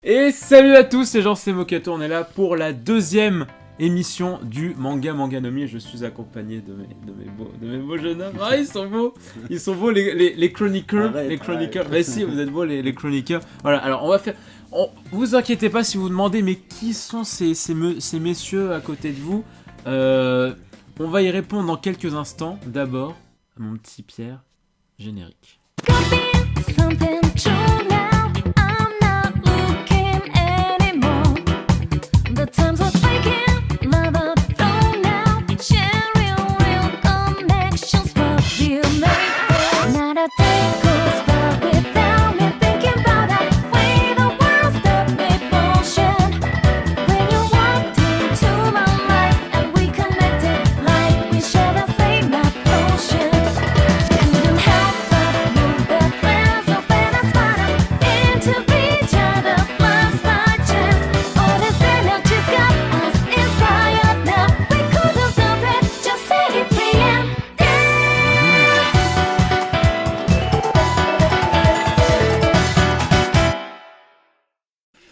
Et salut à tous, c'est Jean, c'est Mokato, on est là pour la deuxième émission du Manga Manganomi et je suis accompagné de mes beaux jeunes hommes. Ah, ils sont beaux les chroniqueurs, les chroniqueurs. Bah si, vous êtes beaux les chroniqueurs. Voilà, alors on va faire... vous inquiétez pas si vous demandez, mais qui sont ces messieurs à côté de vous. On va y répondre dans quelques instants. D'abord, mon petit Pierre, générique.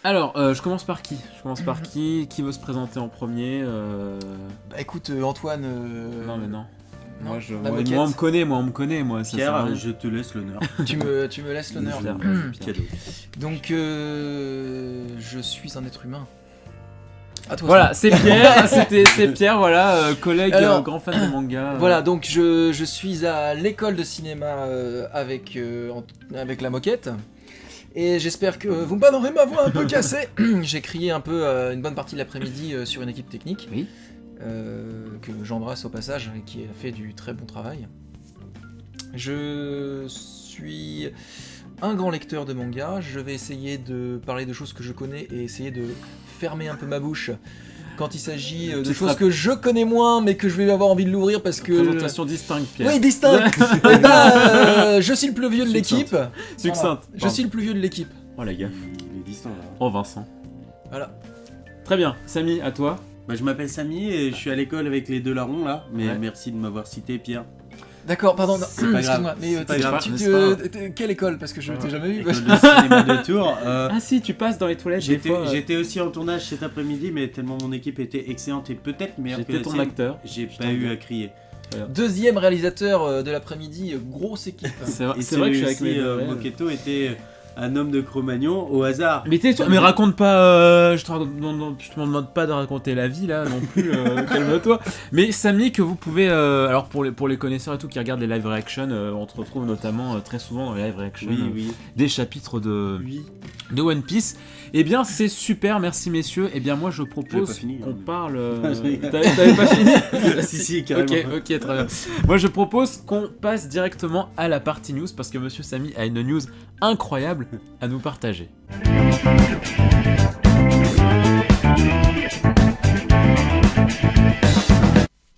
Alors, je commence par qui Qui veut se présenter en premier Bah écoute, Antoine... Non mais non. Moi, Moquette. on me connaît, moi. Ça sert à Pierre, rien. je te laisse l'honneur. tu me laisses l'honneur. Cadeau. Donc, je suis un être humain. À toi. Voilà, c'est Pierre, c'est Pierre, voilà, collègue, Alors, grand fan de manga. Voilà, donc je suis à l'école de cinéma avec la moquette. Et j'espère que vous me pardonnerez ma voix un peu cassée. J'ai crié un peu une bonne partie de l'après-midi sur une équipe technique. Oui. Que j'embrasse au passage et qui a fait du très bon travail. Je suis un grand lecteur de manga. Je vais essayer de parler de choses que je connais et essayer de fermer un peu ma bouche quand il s'agit de choses que je connais moins mais que je vais avoir envie de l'ouvrir parce que... Présentation distincte, Pierre. Oui, distincte. Eh ben, je suis le plus vieux de l'équipe. Succincte. Je suis le plus vieux de l'équipe. Oh la gaffe. Il est distant là. Oh Vincent. Voilà. Très bien, Samy, à toi. Bah, je m'appelle Samy et je suis à l'école avec les deux larrons là. Mais Ouais. merci de m'avoir cité, Pierre. D'accord, pardon. C'est pas grave. Excuse-moi, mais C'est pas grave, quelle école? Parce que je t'ai jamais vu. École de cinéma de Tours. Ah si, tu passes dans les toilettes des fois. J'étais aussi en tournage cet après-midi, mais tellement mon équipe était excellente et peut-être meilleure que J'étais la ton sienne, acteur. j'ai Je pas t'en eu veux. à crier. Deuxième réalisateur de l'après-midi, grosse équipe. C'est vrai, Et c'est vrai que je suis avec mes celui-ci, Moketo était un homme de Cro-Magnon au hasard. Mais tais-toi, mais raconte pas, je te demande pas de raconter la vie là non plus, calme-toi. Mais Samy, que vous pouvez, alors pour les connaisseurs et tout qui regardent les live reactions, on te retrouve notamment très souvent dans les live reactions Oui. des chapitres de Oui. One Piece. Eh bien c'est super, merci messieurs. Eh bien moi je J'avais pas propose fini, qu'on hein. parle... Je rigole. T'avais pas fini? Si, carrément. Ok, très bien. Moi je propose qu'on passe directement à la partie news parce que monsieur Samy a une news incroyable à nous partager.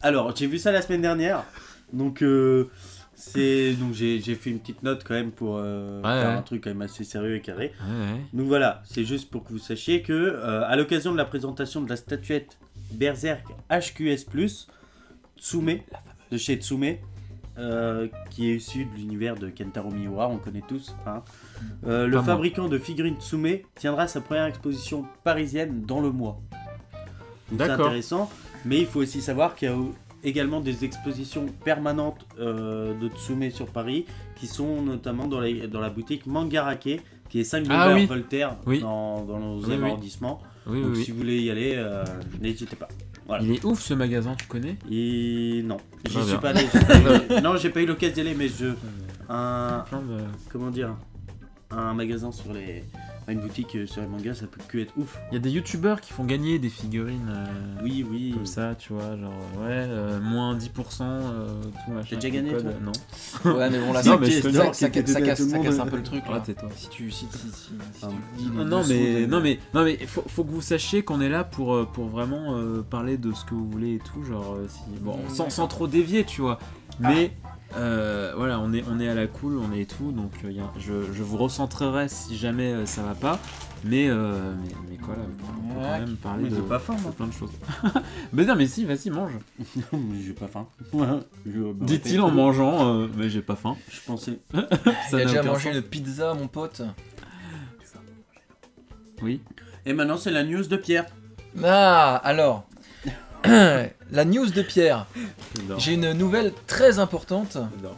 Alors, j'ai vu ça la semaine dernière. Donc, j'ai fait une petite note quand même pour faire un truc quand même assez sérieux et carré. Ouais. Donc voilà, c'est juste pour que vous sachiez que à l'occasion de la présentation de la statuette Berserk HQS+, Tsume, de chez Tsume, qui est issu de l'univers de Kentaro Miura, on connaît tous. Hein. Le Pas moi. fabricant de figurines Tsume tiendra sa première exposition parisienne dans le mois. Donc c'est D'accord. intéressant, mais il faut aussi savoir qu'il y a également des expositions permanentes de Tsume sur Paris, qui sont notamment dans la boutique Mangarake, qui est 5 boulevard oui. Voltaire Oui. dans le 11e Oui. arrondissement. Oui, Donc oui. si vous voulez y aller, n'hésitez pas. Voilà. Il est ouf ce magasin, tu connais? Et non, j'y Très suis bien. pas allé. Non, j'ai pas eu l'occasion d'y aller, mais Plein de... comment dire, un magasin sur les, une boutique sur les mangas, ça peut que être ouf. Il y a des youtubeurs qui font gagner des figurines Oui. comme ça, tu vois, genre moins 10%, tout machin. T'as déjà tout gagné, code, toi non. Ouais, mais bon, là, Non, ça, mais je te dis, ça casse un peu le truc. Ah, Là. tais-toi. Si tu dis Non mais faut que vous sachiez qu'on est là pour vraiment parler de ce que vous voulez et tout, genre sans trop dévier, tu vois. Mais voilà, on est à la cool, on est et tout, donc je vous recentrerai si jamais ça va pas. Mais quoi là, on peut quand même parler Mais de, j'ai pas faim, moi. de plein de choses. Mais non, mais si, vas-y, mange. Non, mais j'ai pas faim. Dit-il en mangeant, mais j'ai pas faim. Je pensais. Ça Il a n'a déjà aucun mangé sens. une pizza, mon pote. Oui. Et maintenant, c'est la news de Pierre. Ah, alors. La news de Pierre. J'adore. J'ai une nouvelle très importante J'adore.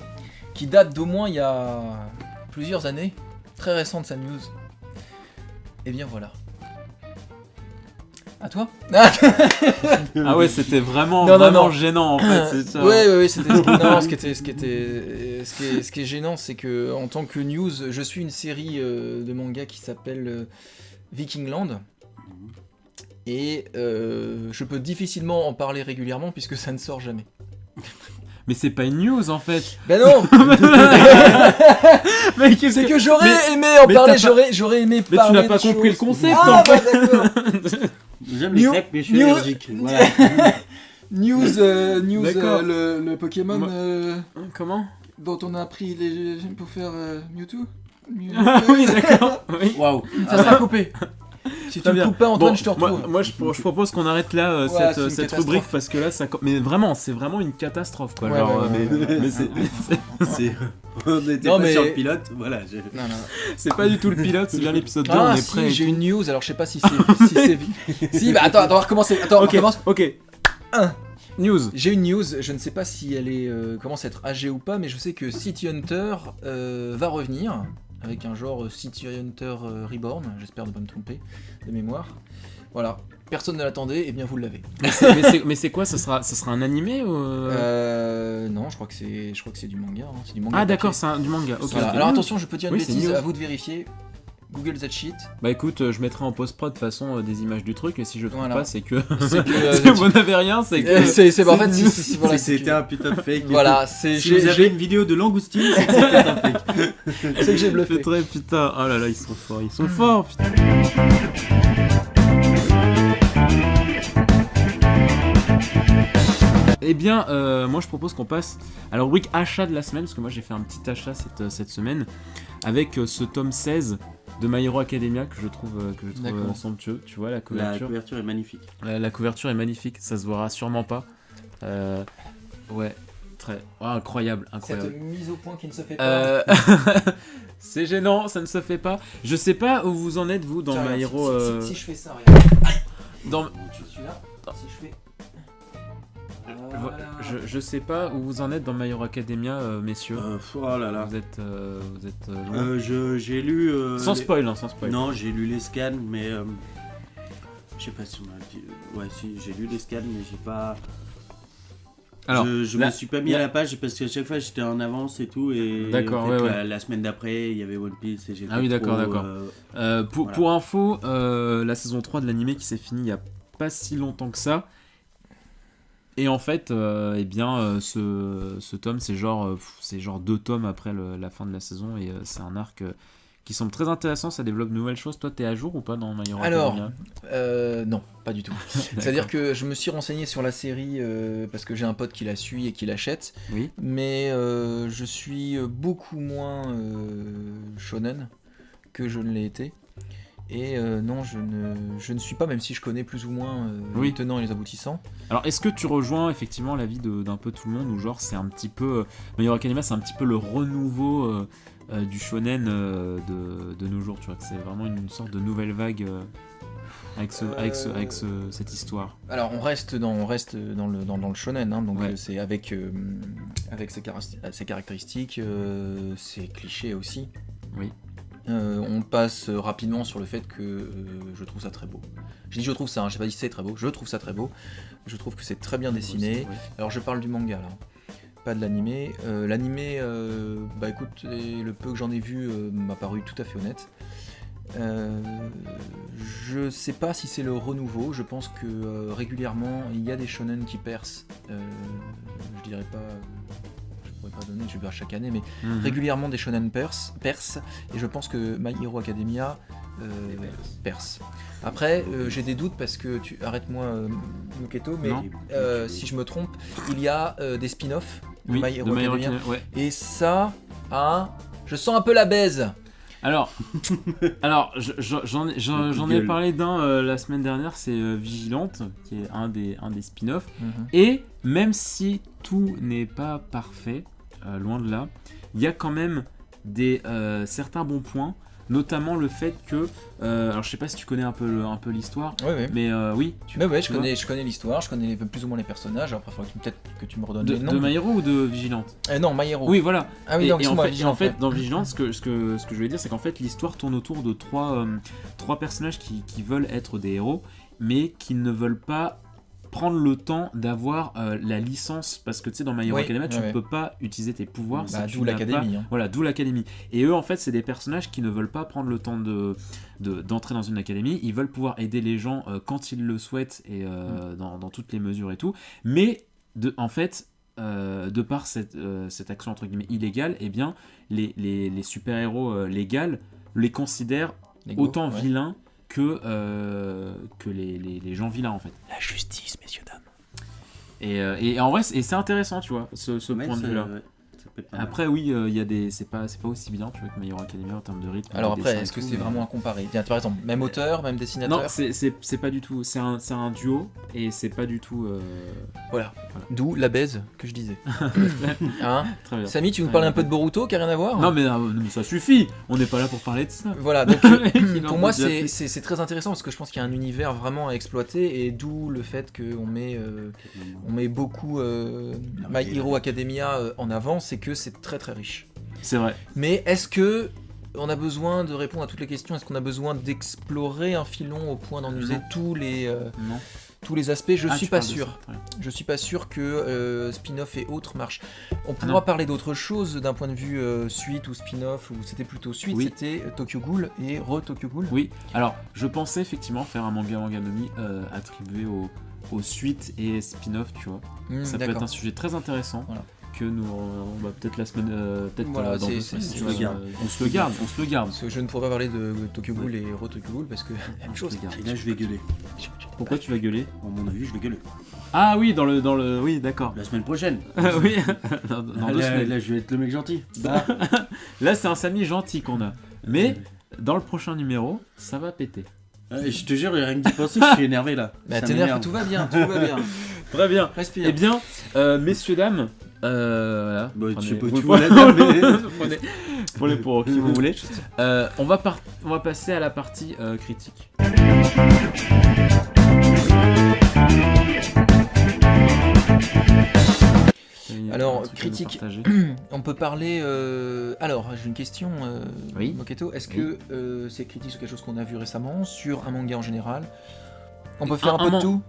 qui date d'au moins il y a plusieurs années. Très récente sa news. Et bien voilà. À toi? Ah ouais, c'était vraiment, Non, non, vraiment non. gênant en fait, c'est ça. Ouais, c'était. Non, ce qui est gênant, c'est que en tant que news, je suis une série de manga qui s'appelle Vikingland. Et je peux difficilement en parler régulièrement puisque ça ne sort jamais. Mais c'est pas une news en fait. Ben non. Mais qu'est-ce C'est que- que j'aurais mais- aimé en mais parler, t'as pas- j'aurais aimé Mais tu parler n'as pas de compris choses. le concept Ah, en fait. bah, d'accord. J'aime les New- crêpes, mais je suis New- allergique. Voilà. News, D'accord. le Pokémon Moi- Comment? dont on a appris pour faire Mewtwo. Ah oui, d'accord. Oui. Waouh. Ça sera coupé. Si tu Très ne bien. coupes pas, Antoine, Bon, je te retrouve. moi je propose qu'on arrête là Ouais, c'est cette, une cette catastrophe. rubrique parce que là ça. Mais vraiment, c'est vraiment une catastrophe quoi. Ouais, genre, ouais, mais, ouais. mais c'est- On était Non, pas mais- sur le pilote. Voilà. Non, non. c'est pas du tout le pilote, c'est bien l'épisode 2, Ah, on est si, prêt. et j'ai tout. une news, alors je sais pas si c'est... si, bah attends, on va recommencer. Attends, on Ok, recommence. ok. Un. News. J'ai une news, je ne sais pas si elle est commence à être âgée ou pas, mais je sais que City Hunter va revenir avec un genre City Hunter Reborn, j'espère ne pas me tromper de mémoire. Voilà, personne ne l'attendait, et bien vous l'avez. Mais c'est quoi, ça sera un animé ou Non, je crois que c'est du manga. Hein, c'est du manga Ah d'accord, papier. c'est du manga. Ok. Voilà. ok. Alors attention, je peux dire une Oui, c'est bêtise, news. à vous de vérifier. Google that shit. Bah écoute, je mettrai en post-prod de toute façon des images du truc et si je trouve Voilà. pas, c'est que C'est que, c'est que vous n'avez rien, c'est que c'est en fait c'est si, voilà, C'est que c'était un putain de fake. voilà, c'est Si vous avez une vidéo de langoustine, c'est que c'était un fake. c'est que j'ai bluffé. c'est très putain. Oh là là, ils sont forts, putain. Eh bien, moi je propose qu'on passe à la rubrique achat de la semaine, parce que moi j'ai fait un petit achat cette semaine, avec ce tome 16 de My Hero Academia que je trouve D'accord. somptueux. Tu vois la La couverture. couverture est magnifique. La couverture est magnifique, ça se verra sûrement pas. Ouais, très incroyable. Cette mise au point qui ne se fait pas. C'est gênant, ça ne se fait pas. Je sais pas où vous en êtes vous dans Tiens, My regarde, Hero. si je fais ça, regarde. Dans... Je suis là. Si je fais. Je sais pas où vous en êtes dans My Hero Academia, messieurs. Oh là là. Vous êtes loin. J'ai lu. Sans les- spoil, hein, sans spoil. Non, j'ai lu les scans, mais. Je sais pas si on m'a dit. Ouais, si, j'ai lu les scans, mais j'ai pas. Alors, je là- me suis pas mis là- à la page parce qu'à chaque fois j'étais en avance et tout. Et D'accord, en fait, ouais, ouais. La semaine d'après, il y avait One Piece et j'ai Ah oui, d'accord, d'accord. Pour, Voilà. pour info, la saison 3 de l'animé qui s'est finie il y a pas si longtemps que ça. Et en fait, eh bien, ce tome, c'est genre 2 tomes après la fin de la saison. Et c'est un arc qui semble très intéressant. Ça développe de nouvelles choses. Toi, t'es à jour ou pas dans My Hero Alors, Academia? non, pas du tout. C'est-à-dire que je me suis renseigné sur la série parce que j'ai un pote qui la suit et qui l'achète, Oui. mais je suis beaucoup moins shonen que je ne l'ai été. Et non, je ne suis pas, même si je connais plus ou moins Oui. les tenants et les aboutissants. Alors, est-ce que tu rejoins effectivement l'avis d'un peu tout le monde, ou genre c'est un petit peu My Hero Academia, c'est un petit peu le renouveau du shonen de nos jours, tu vois, que c'est vraiment une sorte de nouvelle vague avec cette histoire. Alors on reste dans le shonen, hein, donc Ouais. c'est avec ses caractéristiques, ses clichés aussi. Oui. On passe rapidement sur le fait que je trouve ça très beau. J'ai dit je trouve ça, hein, j'ai pas dit c'est très beau, je trouve ça très beau. Je trouve que c'est très bien dessiné. Oui. Alors je parle du manga là, pas de l'animé. L'animé, bah écoute, le peu que j'en ai vu m'a paru tout à fait honnête. Je sais pas si c'est le renouveau, je pense que régulièrement il y a des shonen qui percent. Je dirais pas, je pourrais pas donner, je vais voir chaque année, mais Mhm. régulièrement des shonen percent, et je pense que My Hero Academia perce. Après, j'ai des doutes parce que arrête-moi Muketo, mais Non. si je me trompe, il y a des spin-offs de Oui, My Hero de My Hero Academia, Academia, ouais. et ça, hein, je sens un peu la baise. Alors, j'en ai Gueule. parlé d'un la semaine dernière, c'est Vigilante, qui est un des spin-offs. Mhm. Et même si tout n'est pas parfait, loin de là, il y a quand même certains bons points. notamment le fait que, alors je sais pas si tu connais un peu l'histoire, Ouais. mais oui, Ouais, tu vois. je connais l'histoire, je connais plus ou moins les personnages. Après, il faudrait peut-être que tu me redonnes les noms. De My Hero ou de Vigilante? Non, My Hero. Oui, voilà. Ah oui, et, donc et c'est en moi, fait, Vigilante, en fait, ouais. dans Vigilante, ce que je voulais dire, c'est qu'en fait, l'histoire tourne autour de trois personnages qui veulent être des héros, mais qui ne veulent pas prendre le temps d'avoir la licence, parce que tu sais, dans My Hero Oui, Academia, tu ouais, ne ouais. peux pas utiliser tes pouvoirs. Bah, si tu d'où n'as l'académie, pas- hein. Voilà, d'où l'académie. Et eux, en fait, c'est des personnages qui ne veulent pas prendre le temps d'entrer dans une académie. Ils veulent pouvoir aider les gens quand ils le souhaitent et dans toutes les mesures et tout. Mais, en fait, de par cette action entre guillemets illégale, eh bien, les super-héros légaux les considèrent Lego, autant ouais. vilains que les gens vilains, en fait. La justice, messieurs, dames. Et en vrai, c'est intéressant, tu vois, ce Ouais, point de c'est- vue-là. ouais, ça peut être pas mal. Après, oui, il y a des, c'est pas aussi évident, tu vois, que My Hero Academia en termes de rythme. Alors de après, dessin et est-ce que tout, c'est mais- vraiment à comparer? Tiens, par exemple, même auteur, même dessinateur. Non, c'est pas du tout. C'est un duo et c'est pas du tout. Voilà. D'où la baise que je disais. Hein Très bien. Samy, tu nous Ouais, parles un ouais. peu de Boruto, qui a rien à voir? Non, mais ça suffit. On n'est pas là pour parler de ça. Voilà, donc Il en pour moi dit déjà plus. c'est très intéressant parce que je pense qu'il y a un univers vraiment à exploiter et d'où le fait qu'on met beaucoup My Hero Academia en avant, c'est que c'est très très riche. C'est vrai. Mais est-ce que on a besoin de répondre à toutes les questions? Est-ce qu'on a besoin d'explorer un filon au point d'en user Non. tous Non. les aspects? Je Ah, suis tu pas parles de sûr. ça, très bien. Je suis pas sûr que spin-off et autres marchent. On non. pourra parler d'autres choses d'un point de vue suite ou spin-off, ou c'était plutôt suite, Oui. c'était Tokyo Ghoul et Tokyo Ghoul. Oui. Alors, je pensais effectivement faire un manga Manganomi attribué aux suites et spin-off, tu vois. Ça peut être D'accord. un sujet très intéressant. Voilà. Que nous, on va peut-être la semaine, peut-être Voilà, dans c'est- 2 c'est- semaines. c'est- tu on vois, se le garde. on se le garde, on se le garde. Parce que je ne pourrais pas parler de Tokyo Ghoul et Tokyo Ghoul parce que même On se chose. le garde. Et là, je vais gueuler. Pourquoi tu vas gueuler? À mon avis, je vais gueuler. Ah oui, dans le, oui, d'accord. La semaine prochaine. Oui, dans 2 là, semaines. là, je vais être le mec gentil. Là, c'est un Samy gentil qu'on a. Mais dans le prochain numéro, ça va péter. Je te jure, rien que d'y penser, je suis énervé là. Bah Ça t'énerve, m'énerve. tout va bien, tout va bien. Très bien. Respire. Eh bien, messieurs, dames, voilà. Bah, je sais pas, vous tu vois la dame, mais- prenez pour qui vous voulez. On va passer à la partie critique. Alors, Un truc à nous critique. partager. On peut parler. Alors, j'ai une question, Oui. Moketo. Est-ce que c'est critique sur quelque chose qu'on a vu récemment, sur un manga en général? On peut faire un peu de tout.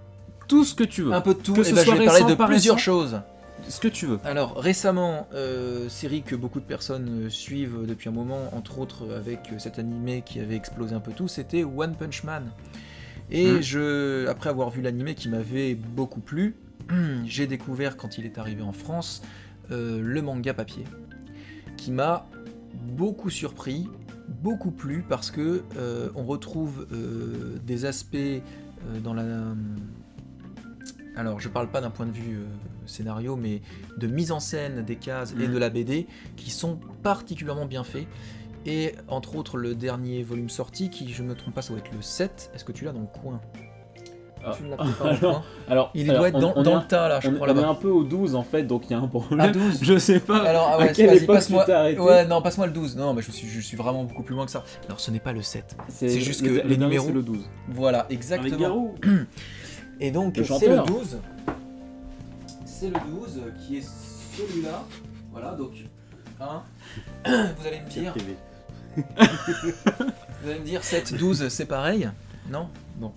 Tout ce que tu veux. Un peu de tout. Que Et ce ben, je soit vais parler récent, de pas plusieurs récent. choses. Ce que tu veux. Alors récemment, série que beaucoup de personnes suivent depuis un moment, entre autres avec cet animé qui avait explosé un peu tout, c'était One Punch Man. Et après avoir vu l'animé qui m'avait beaucoup plu, j'ai découvert quand il est arrivé en France le manga papier, qui m'a beaucoup surpris, beaucoup plu parce que on retrouve des aspects dans la... Alors, je parle pas d'un point de vue scénario, mais de mise en scène des cases et de la BD qui sont particulièrement bien faits. Et entre autres, le dernier volume sorti, qui, je me trompe pas, ça doit être le 7. Est-ce que tu l'as dans le coin? Tu ne l'as peut-être pas dans le coin. Alors, Il doit être dans le tas là, je crois on est là-bas. un peu au 12 en fait, donc il y a un problème. À 12. Je sais pas Alors, ah à ouais, quelle vas-y, époque passe-moi. tu t'es arrêté. Ouais, non, passe-moi le 12. Non, mais je suis vraiment beaucoup plus loin que ça. Alors, ce n'est pas le 7. C'est juste que le les dernier, numéros. c'est le 12. Voilà, Avec exactement. Garou. Et donc, Le c'est le chanteur. 12. C'est le 12 qui est celui-là. Voilà, donc. Hein, vous allez me dire. TV. Vous allez me dire 7, 12, c'est pareil? Non? Bon.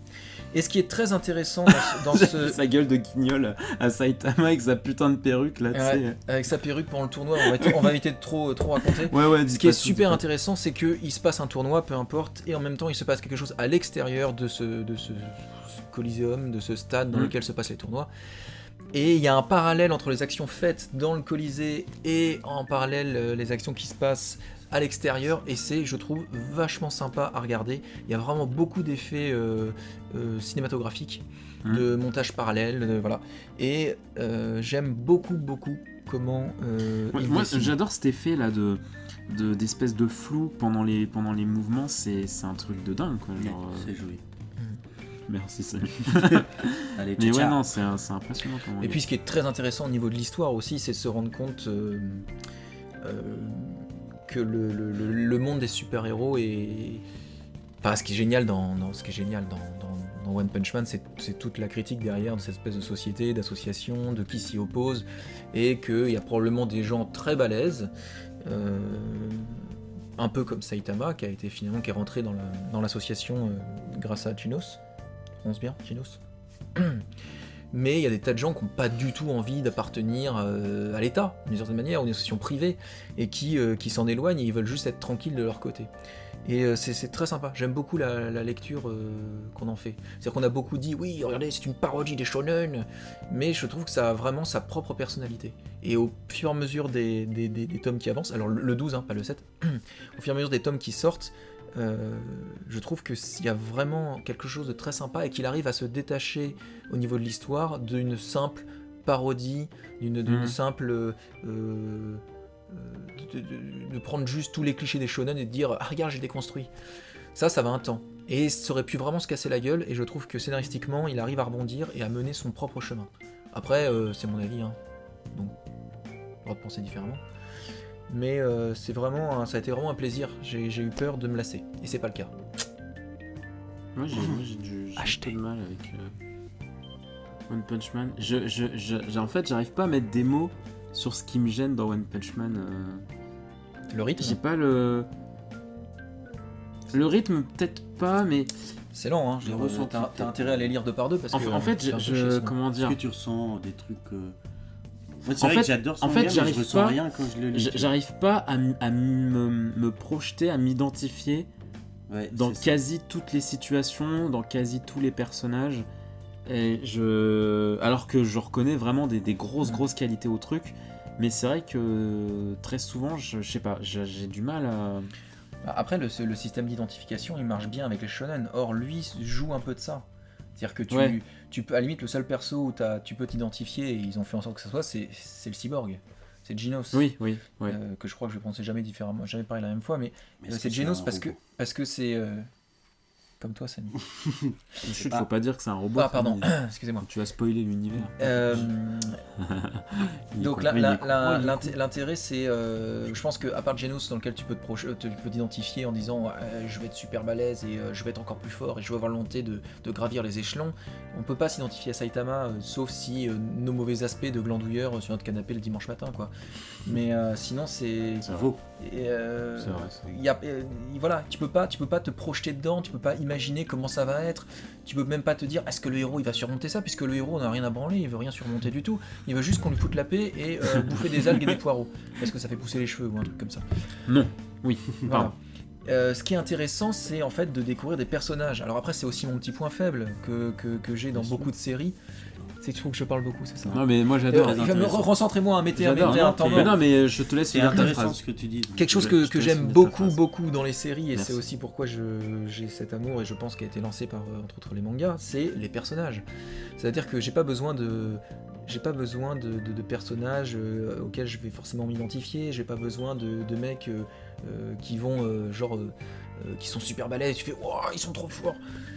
Et ce qui est très intéressant dans ce. Sa gueule de guignol à Saitama avec sa putain de perruque là, tu sais. Ouais, avec sa perruque pendant le tournoi, on va éviter de trop raconter. Ouais, Ce qui est super intéressant, c'est qu'il se passe un tournoi, peu importe, et en même temps il se passe quelque chose à l'extérieur de ce coliseum, de ce stade dans lequel se passent les tournois. Et il y a un parallèle entre les actions faites dans le Colisée et en parallèle les actions qui se passent à l'extérieur, et c'est, je trouve, vachement sympa à regarder. Il y a vraiment beaucoup d'effets cinématographiques, de montage parallèle, voilà. Et j'aime beaucoup comment il Moi dessine. j'adore cet effet là d'espèce de flou pendant les mouvements, c'est un truc de dingue quoi. Genre, C'est joli. merci Samy. Allez, Mais ciao, ouais ciao. non, c'est impressionnant comment Et puis ce qui est très intéressant au niveau de l'histoire aussi, c'est de se rendre compte que le monde des super-héros est... Enfin, ce qui est génial dans One Punch Man, c'est toute la critique derrière de cette espèce de société, d'association, de qui s'y oppose, et qu'il y a probablement des gens très balèzes, un peu comme Saitama, qui est rentré dans l'association grâce à Genos. Je prononce bien, Genos. Mais il y a des tas de gens qui n'ont pas du tout envie d'appartenir à l'État, d'une certaine manière, ou une association privée, et qui s'en éloignent, et ils veulent juste être tranquilles de leur côté. Et c'est très sympa, j'aime beaucoup la lecture qu'on en fait. C'est-à-dire qu'on a beaucoup dit, oui, regardez, c'est une parodie des shonen, mais je trouve que ça a vraiment sa propre personnalité. Et au fur et à mesure des tomes qui avancent, alors le 12, pas le 7, au fur et à mesure des tomes qui sortent, je trouve qu'il y a vraiment quelque chose de très sympa et qu'il arrive à se détacher au niveau de l'histoire d'une simple parodie, d'une simple... de prendre juste tous les clichés des shonen et de dire ah regarde j'ai déconstruit, ça va un temps et ça aurait pu vraiment se casser la gueule, et je trouve que scénaristiquement il arrive à rebondir et à mener son propre chemin. Après c'est mon avis, donc on va penser différemment, mais c'est vraiment ça a été vraiment un plaisir. J'ai eu peur de me lasser et c'est pas le cas. Moi j'ai un peu de mal avec One Punch Man. En fait j'arrive pas à mettre des mots sur ce qui me gêne dans One Punch Man. Le rythme. J'ai pas le rythme, peut-être pas, mais c'est lent, j'ai ressenti. T'as intérêt à les lire deux par deux parce que en fait comment dire, est-ce que tu ressens des trucs Moi, c'est en vrai fait, que j'adore son en fait, gars, mais je ressens rien quand je le lis. J'arrive pas à me projeter, à m'identifier dans quasi toutes les situations, dans quasi tous les personnages. Et alors que je reconnais vraiment des grosses qualités au truc, mais c'est vrai que très souvent, je sais pas, j'ai du mal à... Après, le système d'identification, il marche bien avec les shonen. Or, lui joue un peu de ça. C'est-à-dire que tu peux, à la limite, le seul perso où tu peux t'identifier, et ils ont fait en sorte que ça soit, c'est le cyborg. C'est Genos. Oui. Que je crois que je vais prononcer jamais différemment, jamais pareil la même fois, mais c'est Genos parce que c'est... Comme toi, Samy. Chut, faut pas dire que c'est un robot. Ah, pardon, excusez-moi. Tu vas spoiler l'univers. Donc l'intérêt, c'est... je pense qu'à part Genos, dans lequel tu peux t'identifier en disant je vais être super balèze et je vais être encore plus fort et je vais avoir la volonté de gravir les échelons, on peut pas s'identifier à Saitama, sauf si nos mauvais aspects de glandouilleur sur notre canapé le dimanche matin, quoi. Mais sinon, c'est... Ça vaut. C'est vrai. Voilà, tu peux pas te projeter dedans, tu peux pas imaginer comment ça va être, tu peux même pas te dire est-ce que le héros il va surmonter ça, puisque le héros n'a rien à branler, il veut rien surmonter du tout, il veut juste qu'on lui foute la paix et bouffer des algues et des poireaux, parce que ça fait pousser les cheveux ou un truc comme ça. Non, oui, voilà. Ce qui est intéressant, c'est en fait de découvrir des personnages. Alors après, c'est aussi mon petit point faible que j'ai dans beaucoup de séries. C'est que tu trouves que je parle beaucoup, c'est ça? Non, mais moi j'adore. Recentrez-moi, mettez un temps mort. Mais non, mais je te laisse finir ta phrase. Ce que tu dis. Quelque chose que j'aime beaucoup dans les séries, et c'est aussi pourquoi j'ai cet amour, et je pense qu'il a été lancé par entre autres les mangas, c'est les personnages. C'est-à-dire que j'ai pas besoin de personnages auxquels je vais forcément m'identifier, j'ai pas besoin de mecs qui vont qui sont super balèzes, tu fais wow, ils sont trop forts.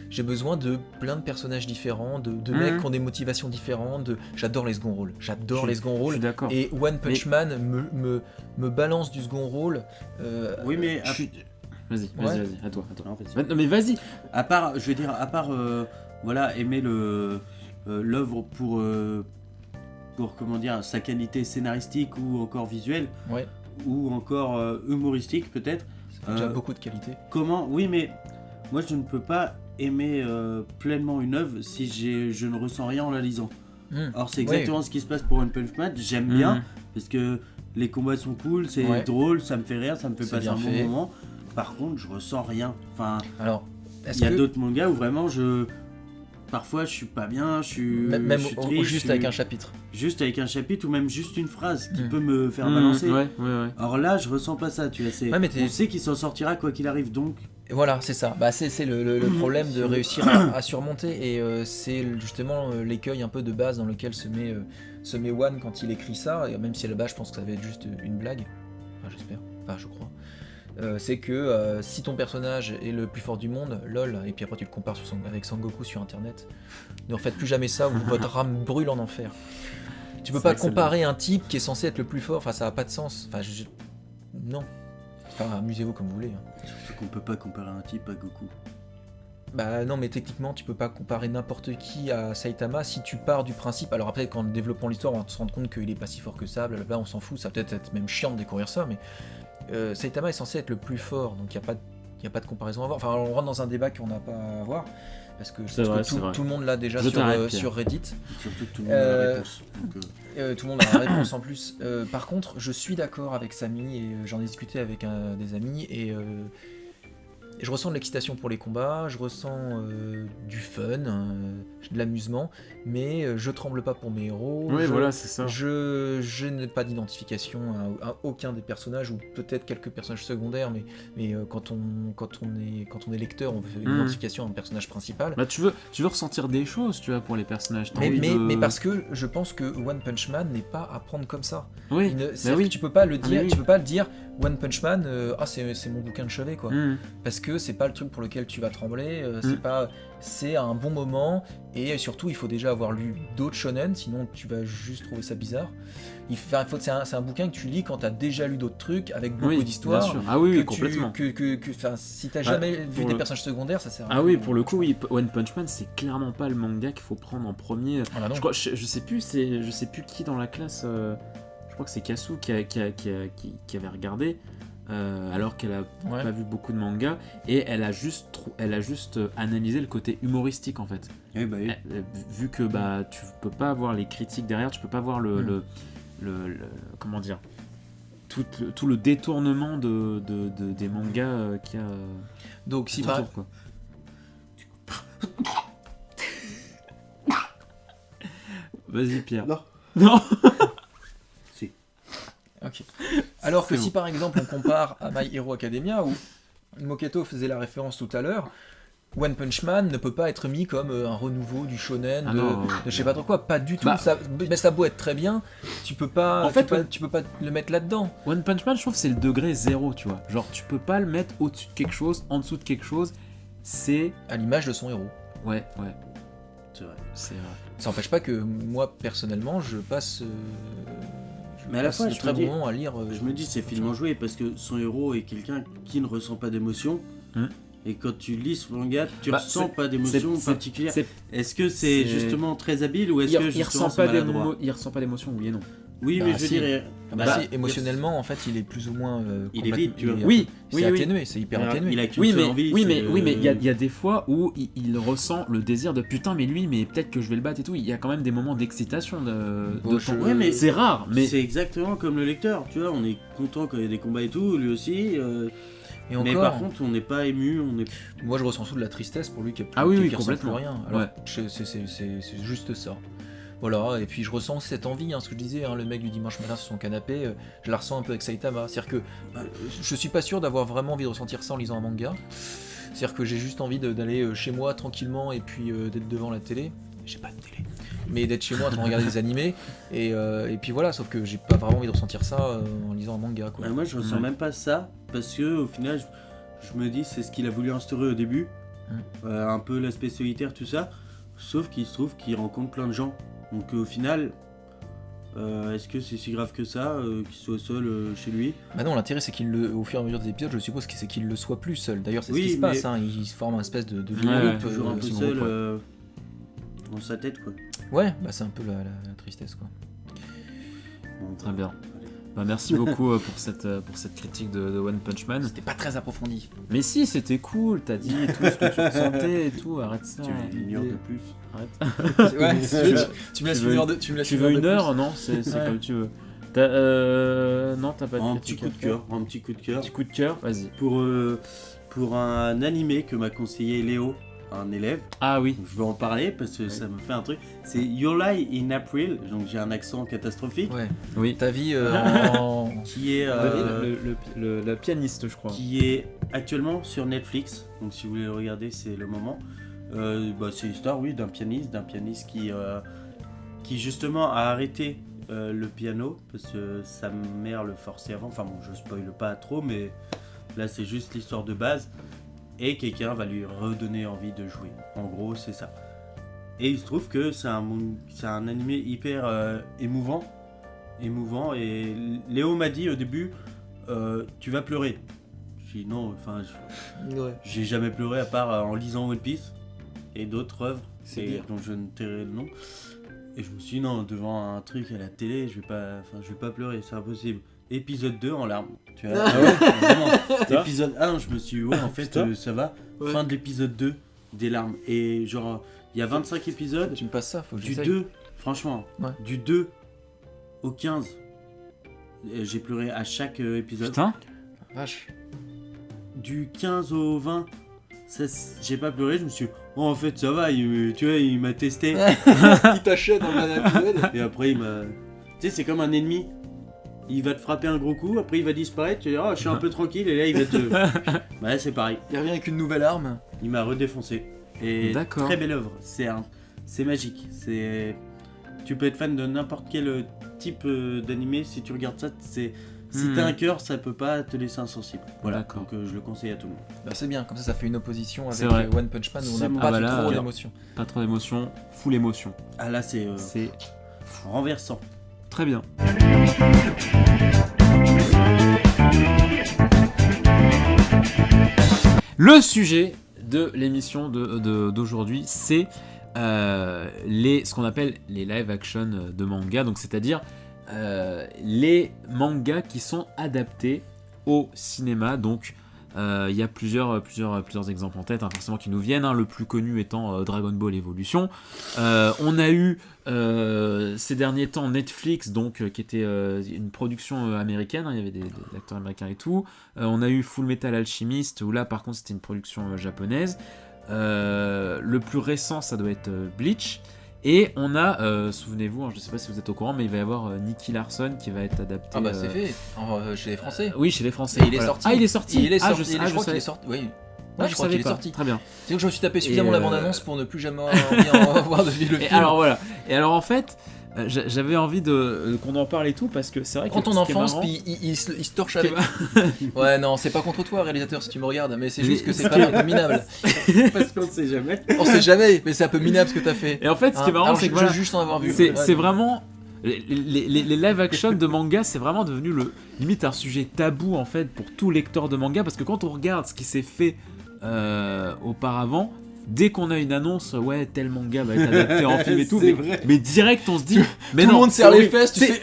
J'ai besoin de plein de personnages différents, de mecs qui ont des motivations différentes. J'adore les second rôles. Les second rôles. Et One Punch Man me balance du second rôle. Oui, mais vas-y, à toi. Non, mais vas-y. À part aimer l'œuvre pour comment dire, sa qualité scénaristique ou encore visuelle, ou encore humoristique peut-être. Déjà beaucoup de qualité. Oui, mais moi je ne peux pas aimer pleinement une œuvre si je ne ressens rien en la lisant. Alors c'est exactement ce qui se passe pour One Punch Man. J'aime bien parce que les combats sont cool, c'est drôle, ça me fait rire, ça me fait passer un bon moment. Par contre, je ressens rien. Enfin, alors, il y a d'autres mangas où vraiment parfois je suis pas bien, je suis triste, juste avec un chapitre. Juste avec un chapitre ou même juste une phrase qui peut me faire balancer. Alors là, je ressens pas ça, tu vois. On sait qu'il s'en sortira quoi qu'il arrive, donc. Et voilà, c'est ça. C'est le problème de réussir à surmonter, et c'est justement l'écueil un peu de base dans lequel se met One quand il écrit ça. Et même si à la base, je pense que ça va être juste une blague. Enfin, j'espère. Enfin, je crois. C'est que si ton personnage est le plus fort du monde, lol, et puis après tu le compares avec Sangoku sur internet, ne refaites plus jamais ça ou votre âme brûle en enfer. Tu peux pas comparer un type qui est censé être le plus fort, enfin ça a pas de sens. Enfin, non. Enfin, amusez-vous comme vous voulez. Hein. Surtout qu'on peut pas comparer un type à Goku. Bah non, mais techniquement, tu peux pas comparer n'importe qui à Saitama si tu pars du principe. Alors après, qu'en développant l'histoire, on va se rendre compte qu'il est pas si fort que ça, blablabla, on s'en fout, ça va peut-être être même chiant de découvrir ça, mais Saitama est censé être le plus fort, donc il n'y a pas de comparaison à avoir. Enfin, on rentre dans un débat qu'on n'a pas à avoir, parce que je C'est pense vrai, que c'est vrai. tout le monde l'a déjà Je t'arrête, sur Reddit. Surtout que tout le monde a la réponse. Donc, Tout le monde a la réponse en plus. Par contre, je suis d'accord avec Samy, et j'en ai discuté avec des amis, et je ressens de l'excitation pour les combats, je ressens du fun, de l'amusement, mais je tremble pas pour mes héros. Oui, je, voilà, c'est ça. je n'ai pas d'identification à aucun des personnages, ou peut-être quelques personnages secondaires, mais quand on est lecteur, on fait une identification à un personnage principal. Bah, tu veux ressentir des choses, tu vois, pour les personnages. T'as Mais, envie de- mais parce que je pense que One Punch Man n'est pas à prendre comme ça. Oui, C'est-à-dire oui. que tu peux pas le Ah, dire, mais oui. tu peux pas le dire One Punch Man, c'est mon bouquin de chevet quoi. Mm. Parce que c'est pas le truc pour lequel tu vas trembler, c'est un bon moment, et surtout il faut déjà avoir lu d'autres shonen, sinon tu vas juste trouver ça bizarre. C'est un bouquin que tu lis quand t'as déjà lu d'autres trucs avec beaucoup Oui, d'histoires. bien sûr. Ah oui, que oui, complètement. Si t'as jamais vu pour des le- personnages secondaires, ça sert à Ah rien. oui, pour le coup, oui, One Punch Man, c'est clairement pas le manga qu'il faut prendre en premier. Ah bah non. Je sais plus qui dans la classe. Je crois que c'est Kasu qui avait regardé, alors qu'elle a Ouais. pas vu beaucoup de mangas, et elle a juste analysé le côté humoristique en fait. oui, bah oui. Vu que bah tu peux pas avoir les critiques derrière, tu peux pas voir le comment dire, tout le détournement des mangas qu'il y a Donc si autour, par... quoi. Vas-y Pierre. Non. Non. Si. Ok. Alors que C'est si bon. par exemple on compare à My Hero Academia, où Moketo faisait la référence tout à l'heure, One Punch Man ne peut pas être mis comme un renouveau du shonen, Ah de non, je sais pas trop quoi, pas du tout. Bah- Mais ça a beau être très bien, tu peux pas, En fait, tu peux pas le mettre là-dedans. One Punch Man, je trouve que c'est le degré zéro, tu vois. Genre, tu peux pas le mettre au-dessus de quelque chose, en dessous de quelque chose. C'est. À l'image de son héros. Ouais. C'est vrai. C'est vrai. Ça n'empêche pas que moi personnellement je passe. Mais à la fois, de je très me bons dis- moments à lire. Je me dis, c'est film en joué parce que son héros est quelqu'un qui ne ressent pas d'émotion. Hmm. Et quand tu lis ce manga, tu Bah, ressens c'est- pas d'émotion c'est- particulière. c'est- Est-ce que c'est c'est- justement très habile ou est-ce Il, que il justement ressent c'est pas maladroit il ressent pas d'émotion, oui et non. Oui, Bah, mais je si. dirais. Ah bah bah, si, émotionnellement en fait il est plus ou moins. Il est vide, tu vois. Oui, c'est oui, oui. atténué, c'est hyper Il atténué. a qu'une Oui, seule mais envie. oui, c'est mais de- oui, mais il y a des fois où il ressent le désir de putain, mais lui, mais peut-être que je vais le battre et tout. Il y a quand même des moments d'excitation de Bon, je- temps. Ouais, mais c'est rare, mais C'est exactement comme le lecteur, tu vois, on est content quand il y a des combats et tout, lui aussi. Et Mais encore, par contre, on n'est pas ému, on est. moi je ressens surtout de la tristesse pour lui qui a plus, Ah oui, qui- oui, qui ressent plus complètement. rien. Alors, Ouais. c'est juste ça. Voilà, et puis je ressens cette envie, ce que je disais, le mec du dimanche matin sur son canapé, je la ressens un peu avec Saitama. C'est-à-dire que je suis pas sûr d'avoir vraiment envie de ressentir ça en lisant un manga. C'est-à-dire que j'ai juste envie d'aller chez moi tranquillement et puis d'être devant la télé. J'ai pas de télé. Mais d'être chez moi en train de regarder des animés. Et puis voilà, sauf que j'ai pas vraiment envie de ressentir ça en lisant un manga. Quoi. Moi, je ressens Ouais. même pas ça parce que au final, je me dis c'est ce qu'il a voulu instaurer au début, un peu l'aspect solitaire, tout ça. Sauf qu'il se trouve qu'il rencontre plein de gens. Donc au final, est-ce que c'est si grave que ça qu'il soit seul chez lui? Bah non, l'intérêt c'est au fur et à mesure des épisodes, je suppose que c'est qu'il le soit plus seul. D'ailleurs, c'est Oui, ce qui se mais- passe, il se forme un espèce de Ouais, groupe, Toujours un peu si on seul veut, dans sa tête, quoi. quoi. Ouais, bah c'est un peu la tristesse quoi. Bon, Très bien. allez. Bah, merci beaucoup pour cette critique de One Punch Man. C'était pas très approfondi. Mais si, c'était cool, t'as dit tout ce que tu ressentais et tout, arrête ça. Tu veux une heure de plus? Arrête. Ouais, tu me laisses veux- une heure de tu me laisses Tu une veux heure de une plus. heure? Non, c'est Ouais. comme tu veux. Non, t'as pas de Un petit critique coup à de faire. cœur, un petit coup de cœur. Petit coup de cœur, vas-y. Pour un animé que m'a conseillé Léo, un élève. Ah oui. Je veux en parler parce que ça me fait un truc. C'est Your Lie in April, donc j'ai un accent catastrophique, Ouais. Oui. Ta vie en qui est Le pianiste, je crois. qui est actuellement sur Netflix. Donc si vous voulez le regarder, c'est le moment. C'est l'histoire, oui, d'un pianiste qui justement a arrêté le piano parce que sa mère le forçait avant. Enfin bon, je spoile pas trop, mais là c'est juste l'histoire de base. Et quelqu'un va lui redonner envie de jouer. En gros, c'est ça. Et il se trouve que c'est un animé hyper émouvant. Et Léo m'a dit au début, tu vas pleurer. suis dit non, enfin, Ouais. j'ai jamais pleuré à part en lisant One Piece et d'autres œuvres, C'est et bien. dont je ne tairai le nom. Et je me suis dit non, devant un truc à la télé, je vais pas pleurer, c'est impossible. Épisode 2 en larmes. Tu vois, Ah ouais vraiment. Épisode 1, je me suis dit, ouais, en fait, Putain. ça va. Ouais. Fin de l'épisode 2, des larmes. Et genre, il y a 25 épisodes. Tu me passes ça, faut que Du j'essaye. 2, franchement, Ouais. du 2 au 15, j'ai pleuré à chaque épisode. Putain. Vache. Du 15 au 20, j'ai pas pleuré, je me suis dit, oh, en fait, ça va, tu vois, il m'a testé. Il t'achète dans le dernier épisode. Et après, il m'a. Tu sais, c'est comme un ennemi. Il va te frapper un gros coup, après il va disparaître, tu vas dire, oh, je suis un peu tranquille, et là, il va te. Bah, c'est pareil. Il revient avec une nouvelle arme. Il m'a redéfoncé. Et D'accord. très belle œuvre. C'est magique. Tu peux être fan de n'importe quel type d'animé. Si tu regardes ça, si t'as un cœur, ça peut pas te laisser insensible. Voilà. D'accord. Donc je le conseille à tout le monde. Bah, c'est bien, comme ça fait une opposition C'est avec vrai. One Punch Man où on C'est n'a bon. pas là, trop d'émotion. Pas trop d'émotion, full émotion. Ah là, c'est C'est renversant. très bien. Le sujet de l'émission d'aujourd'hui, c'est ce qu'on appelle les live action de manga, donc c'est-à-dire les mangas qui sont adaptés au cinéma. Donc il y a plusieurs exemples en tête, hein, forcément qui nous viennent, hein, le plus connu étant Dragon Ball Evolution. On a eu ces derniers temps Netflix, donc qui était une production américaine, hein, il y avait des acteurs américains et tout. On a eu Full Metal Alchemist, où là par contre c'était une production japonaise. Le plus récent, ça doit être Bleach. Et on a, souvenez-vous, hein, je ne sais pas si vous êtes au courant, mais il va y avoir Nicky Larson qui va être adapté. Ah bah c'est fait, chez les Français. Oui, chez les Français. Et il est Voilà. sorti. Ah, il est sorti. Il est Ah, sorti. je je crois qu'il savais. est sorti. Oui. Ah, Ouais, je je crois savais qu'il est pas. sorti. Très bien. C'est que je me suis tapé suffisamment Et, la bande-annonce pour ne plus jamais en voir de le film. Et alors voilà. Et alors en fait, j'avais envie qu'on en parle et tout parce que c'est vrai que Prends ton ce qui est enfance, marrant- puis il se torche ce qui est avec. Ouais, non, c'est pas contre toi, réalisateur, si tu me regardes, mais c'est Mais juste que ce c'est qui pas est- un peu minable. Parce qu'on ne sait jamais. On sait jamais, mais c'est un peu minable ce que t'as fait. Et en fait, ce qui est Hein, marrant, alors, c'est je que voilà, veux juste en avoir vu. c'est Ouais. vraiment les live action de manga, c'est vraiment devenu limite un sujet tabou en fait pour tout lecteur de manga, parce que quand on regarde ce qui s'est fait auparavant, dès qu'on a une annonce, ouais, tel manga va être adapté en film et tout, C'est mais, vrai. mais direct on se dit, mais Tout non, le monde serre c'est les horrible. fesses, tu C'est-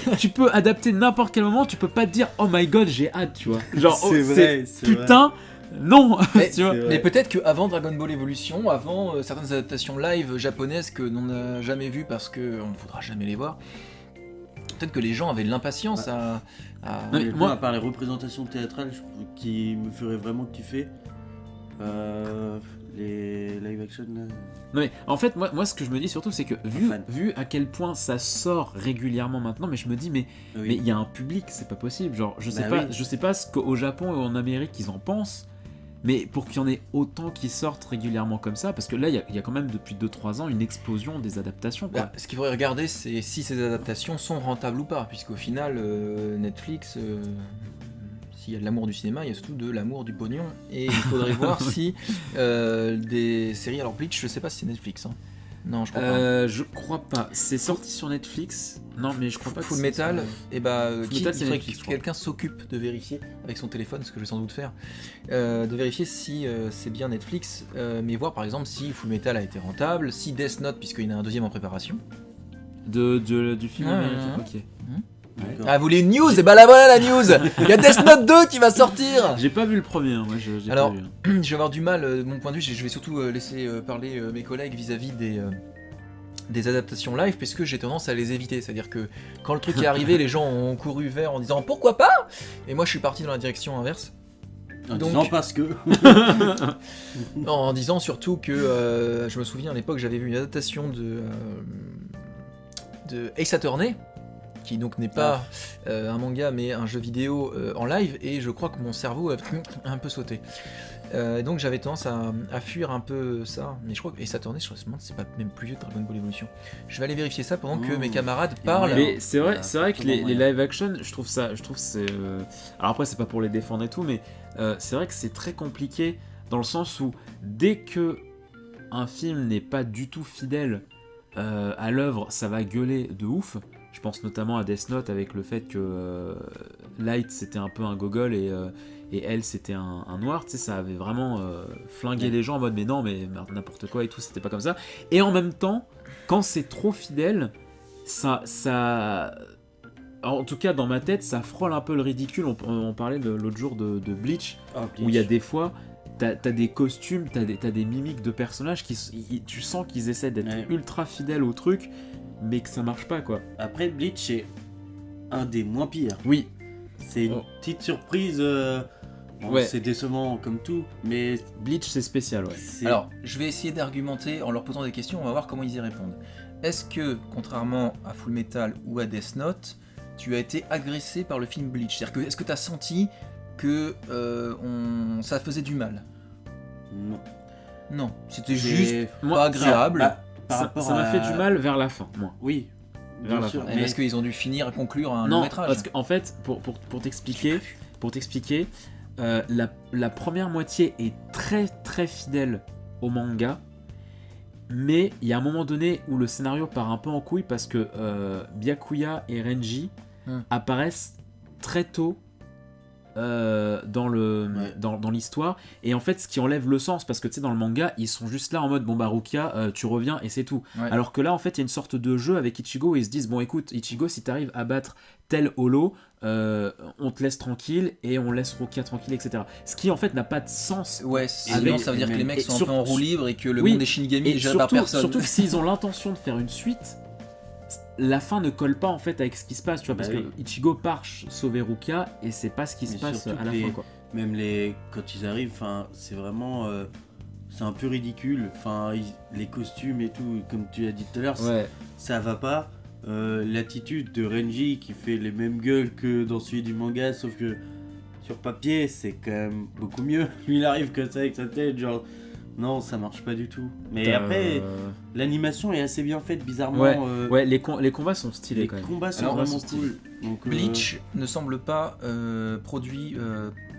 fais. tu peux adapter n'importe quel moment, tu peux pas te dire, oh my god, j'ai hâte, tu vois. Genre, oh, C'est vrai, c'est vrai. putain, non, Mais- tu vois. C'est vrai. Mais peut-être qu'avant Dragon Ball Evolution, avant certaines adaptations live japonaises que l'on n'a jamais vues parce qu'on ne voudra jamais les voir, peut-être que les gens avaient de l'impatience à. Ouais. Honnêtement, moi- à part les représentations théâtrales qui me feraient vraiment kiffer, les live action. Non mais en fait moi ce que je me dis surtout c'est que fan. vu à quel point ça sort régulièrement maintenant, mais je me dis mais Oui. il y a un public, c'est pas possible, genre je sais Bah pas oui. je sais pas ce qu'au Japon et en Amérique ils en pensent, mais pour qu'il y en ait autant qui sortent régulièrement comme ça, parce que là il y a quand même depuis 2-3 ans une explosion des adaptations quoi. Bah, ce qu'il faudrait regarder, c'est si ces adaptations sont rentables ou pas, puisqu'au final, Netflix, s'il y a de l'amour du cinéma, il y a surtout de l'amour du pognon, et il faudrait voir si des séries. Alors Bleach, je sais pas si c'est Netflix. Hein. Non, je crois pas. Je crois pas, c'est sorti sur Netflix. Non mais je crois pas que Full c'est Metal, sur- et bah, Full il Metal, c'est faudrait Netflix, que je crois. quelqu'un s'occupe de vérifier avec son téléphone, ce que je vais sans doute faire, de vérifier si c'est bien Netflix, mais voir par exemple si Full Metal a été rentable, si Death Note, puisqu'il y en a un deuxième en préparation. du film Ouais, américain. ouais. Ok. D'accord. Ah, vous les news, et bah là voilà la news. Il y a Death Note 2 qui va sortir. J'ai pas vu le premier, hein, moi j'ai Alors, pas vu. Hein. Je vais avoir du mal, de mon point de vue, je vais surtout laisser parler mes collègues vis-à-vis des adaptations live, puisque j'ai tendance à les éviter. C'est-à-dire que quand le truc est arrivé, les gens ont couru vers en disant pourquoi pas, et moi je suis parti dans la direction inverse. En donc- disant parce que. En disant surtout que je me souviens à l'époque j'avais vu une adaptation de Ace Attorney, qui donc n'est pas un manga mais un jeu vidéo en live, et je crois que mon cerveau a un peu sauté. Et donc j'avais tendance à fuir un peu ça, mais je crois que Ace Attorney, je me demande si c'est pas même plus vieux que Dragon Ball Evolution. Je vais aller vérifier ça pendant que Mmh. mes camarades parlent. Mais c'est vrai que les moyen. live action, je trouve c'est. Alors après, c'est pas pour les défendre et tout, mais c'est vrai que c'est très compliqué dans le sens où dès que un film n'est pas du tout fidèle à l'œuvre, ça va gueuler de ouf. Je pense notamment à Death Note avec le fait que Light c'était un peu un gogol et et elle c'était un noir, tu sais, ça avait vraiment flingué les gens en mode mais non, mais n'importe quoi et tout, c'était pas comme ça. Et en même temps, quand c'est trop fidèle, ça... En tout cas, dans ma tête, ça frôle un peu le ridicule. On parlait l'autre jour de Bleach, où il y a des fois, t'as des costumes, t'as des mimiques de personnages tu sens qu'ils essaient d'être ultra fidèles au truc, mais que ça marche pas, quoi. Après, Bleach est un des moins pires. Oui. C'est une petite surprise. C'est décevant comme tout, mais Bleach, c'est spécial, ouais. Alors, je vais essayer d'argumenter en leur posant des questions, on va voir comment ils y répondent. Est-ce que, contrairement à Full Metal ou à Death Note, tu as été agressé par le film Bleach? C'est-à-dire est-ce que tu as senti que ça faisait du mal? Non. Non, c'était juste pas agréable. Ça m'a fait du mal vers la fin, moi. Oui, bien sûr. Mais est-ce qu'ils ont dû finir à conclure un long métrage? Parce qu'en fait, pour t'expliquer, la première moitié est très très fidèle au manga, mais il y a un moment donné où le scénario part un peu en couille parce que Byakuya et Renji apparaissent très tôt dans l'histoire, et en fait ce qui enlève le sens, parce que tu sais, dans le manga ils sont juste là en mode bon bah Rukia tu reviens et c'est tout, alors que là en fait il y a une sorte de jeu avec Ichigo où ils se disent bon écoute Ichigo, si t'arrives à battre tel holo on te laisse tranquille et on laisse Rukia tranquille, etc. Ce qui en fait n'a pas de sens. Sinon ça veut dire que les mecs sont un peu en roue libre et que le monde des Shinigami est géré par personne. Surtout que s'ils ont l'intention de faire une suite, la fin ne colle pas en fait avec ce qui se passe, tu vois, parce que Ichigo part sauver Rukia et c'est pas ce qui se passe à la fin, quoi. Même quand ils arrivent, c'est vraiment c'est un peu ridicule, les costumes et tout, comme tu as dit tout à l'heure, ça va pas. L'attitude de Renji qui fait les mêmes gueules que dans celui du manga, sauf que sur papier c'est quand même beaucoup mieux. Lui il arrive comme ça avec sa tête, genre non, ça marche pas du tout. Mais après, l'animation est assez bien faite, bizarrement. Les combats sont stylés quand même. Les combats sont vraiment cool. Donc, Bleach ne semble pas produit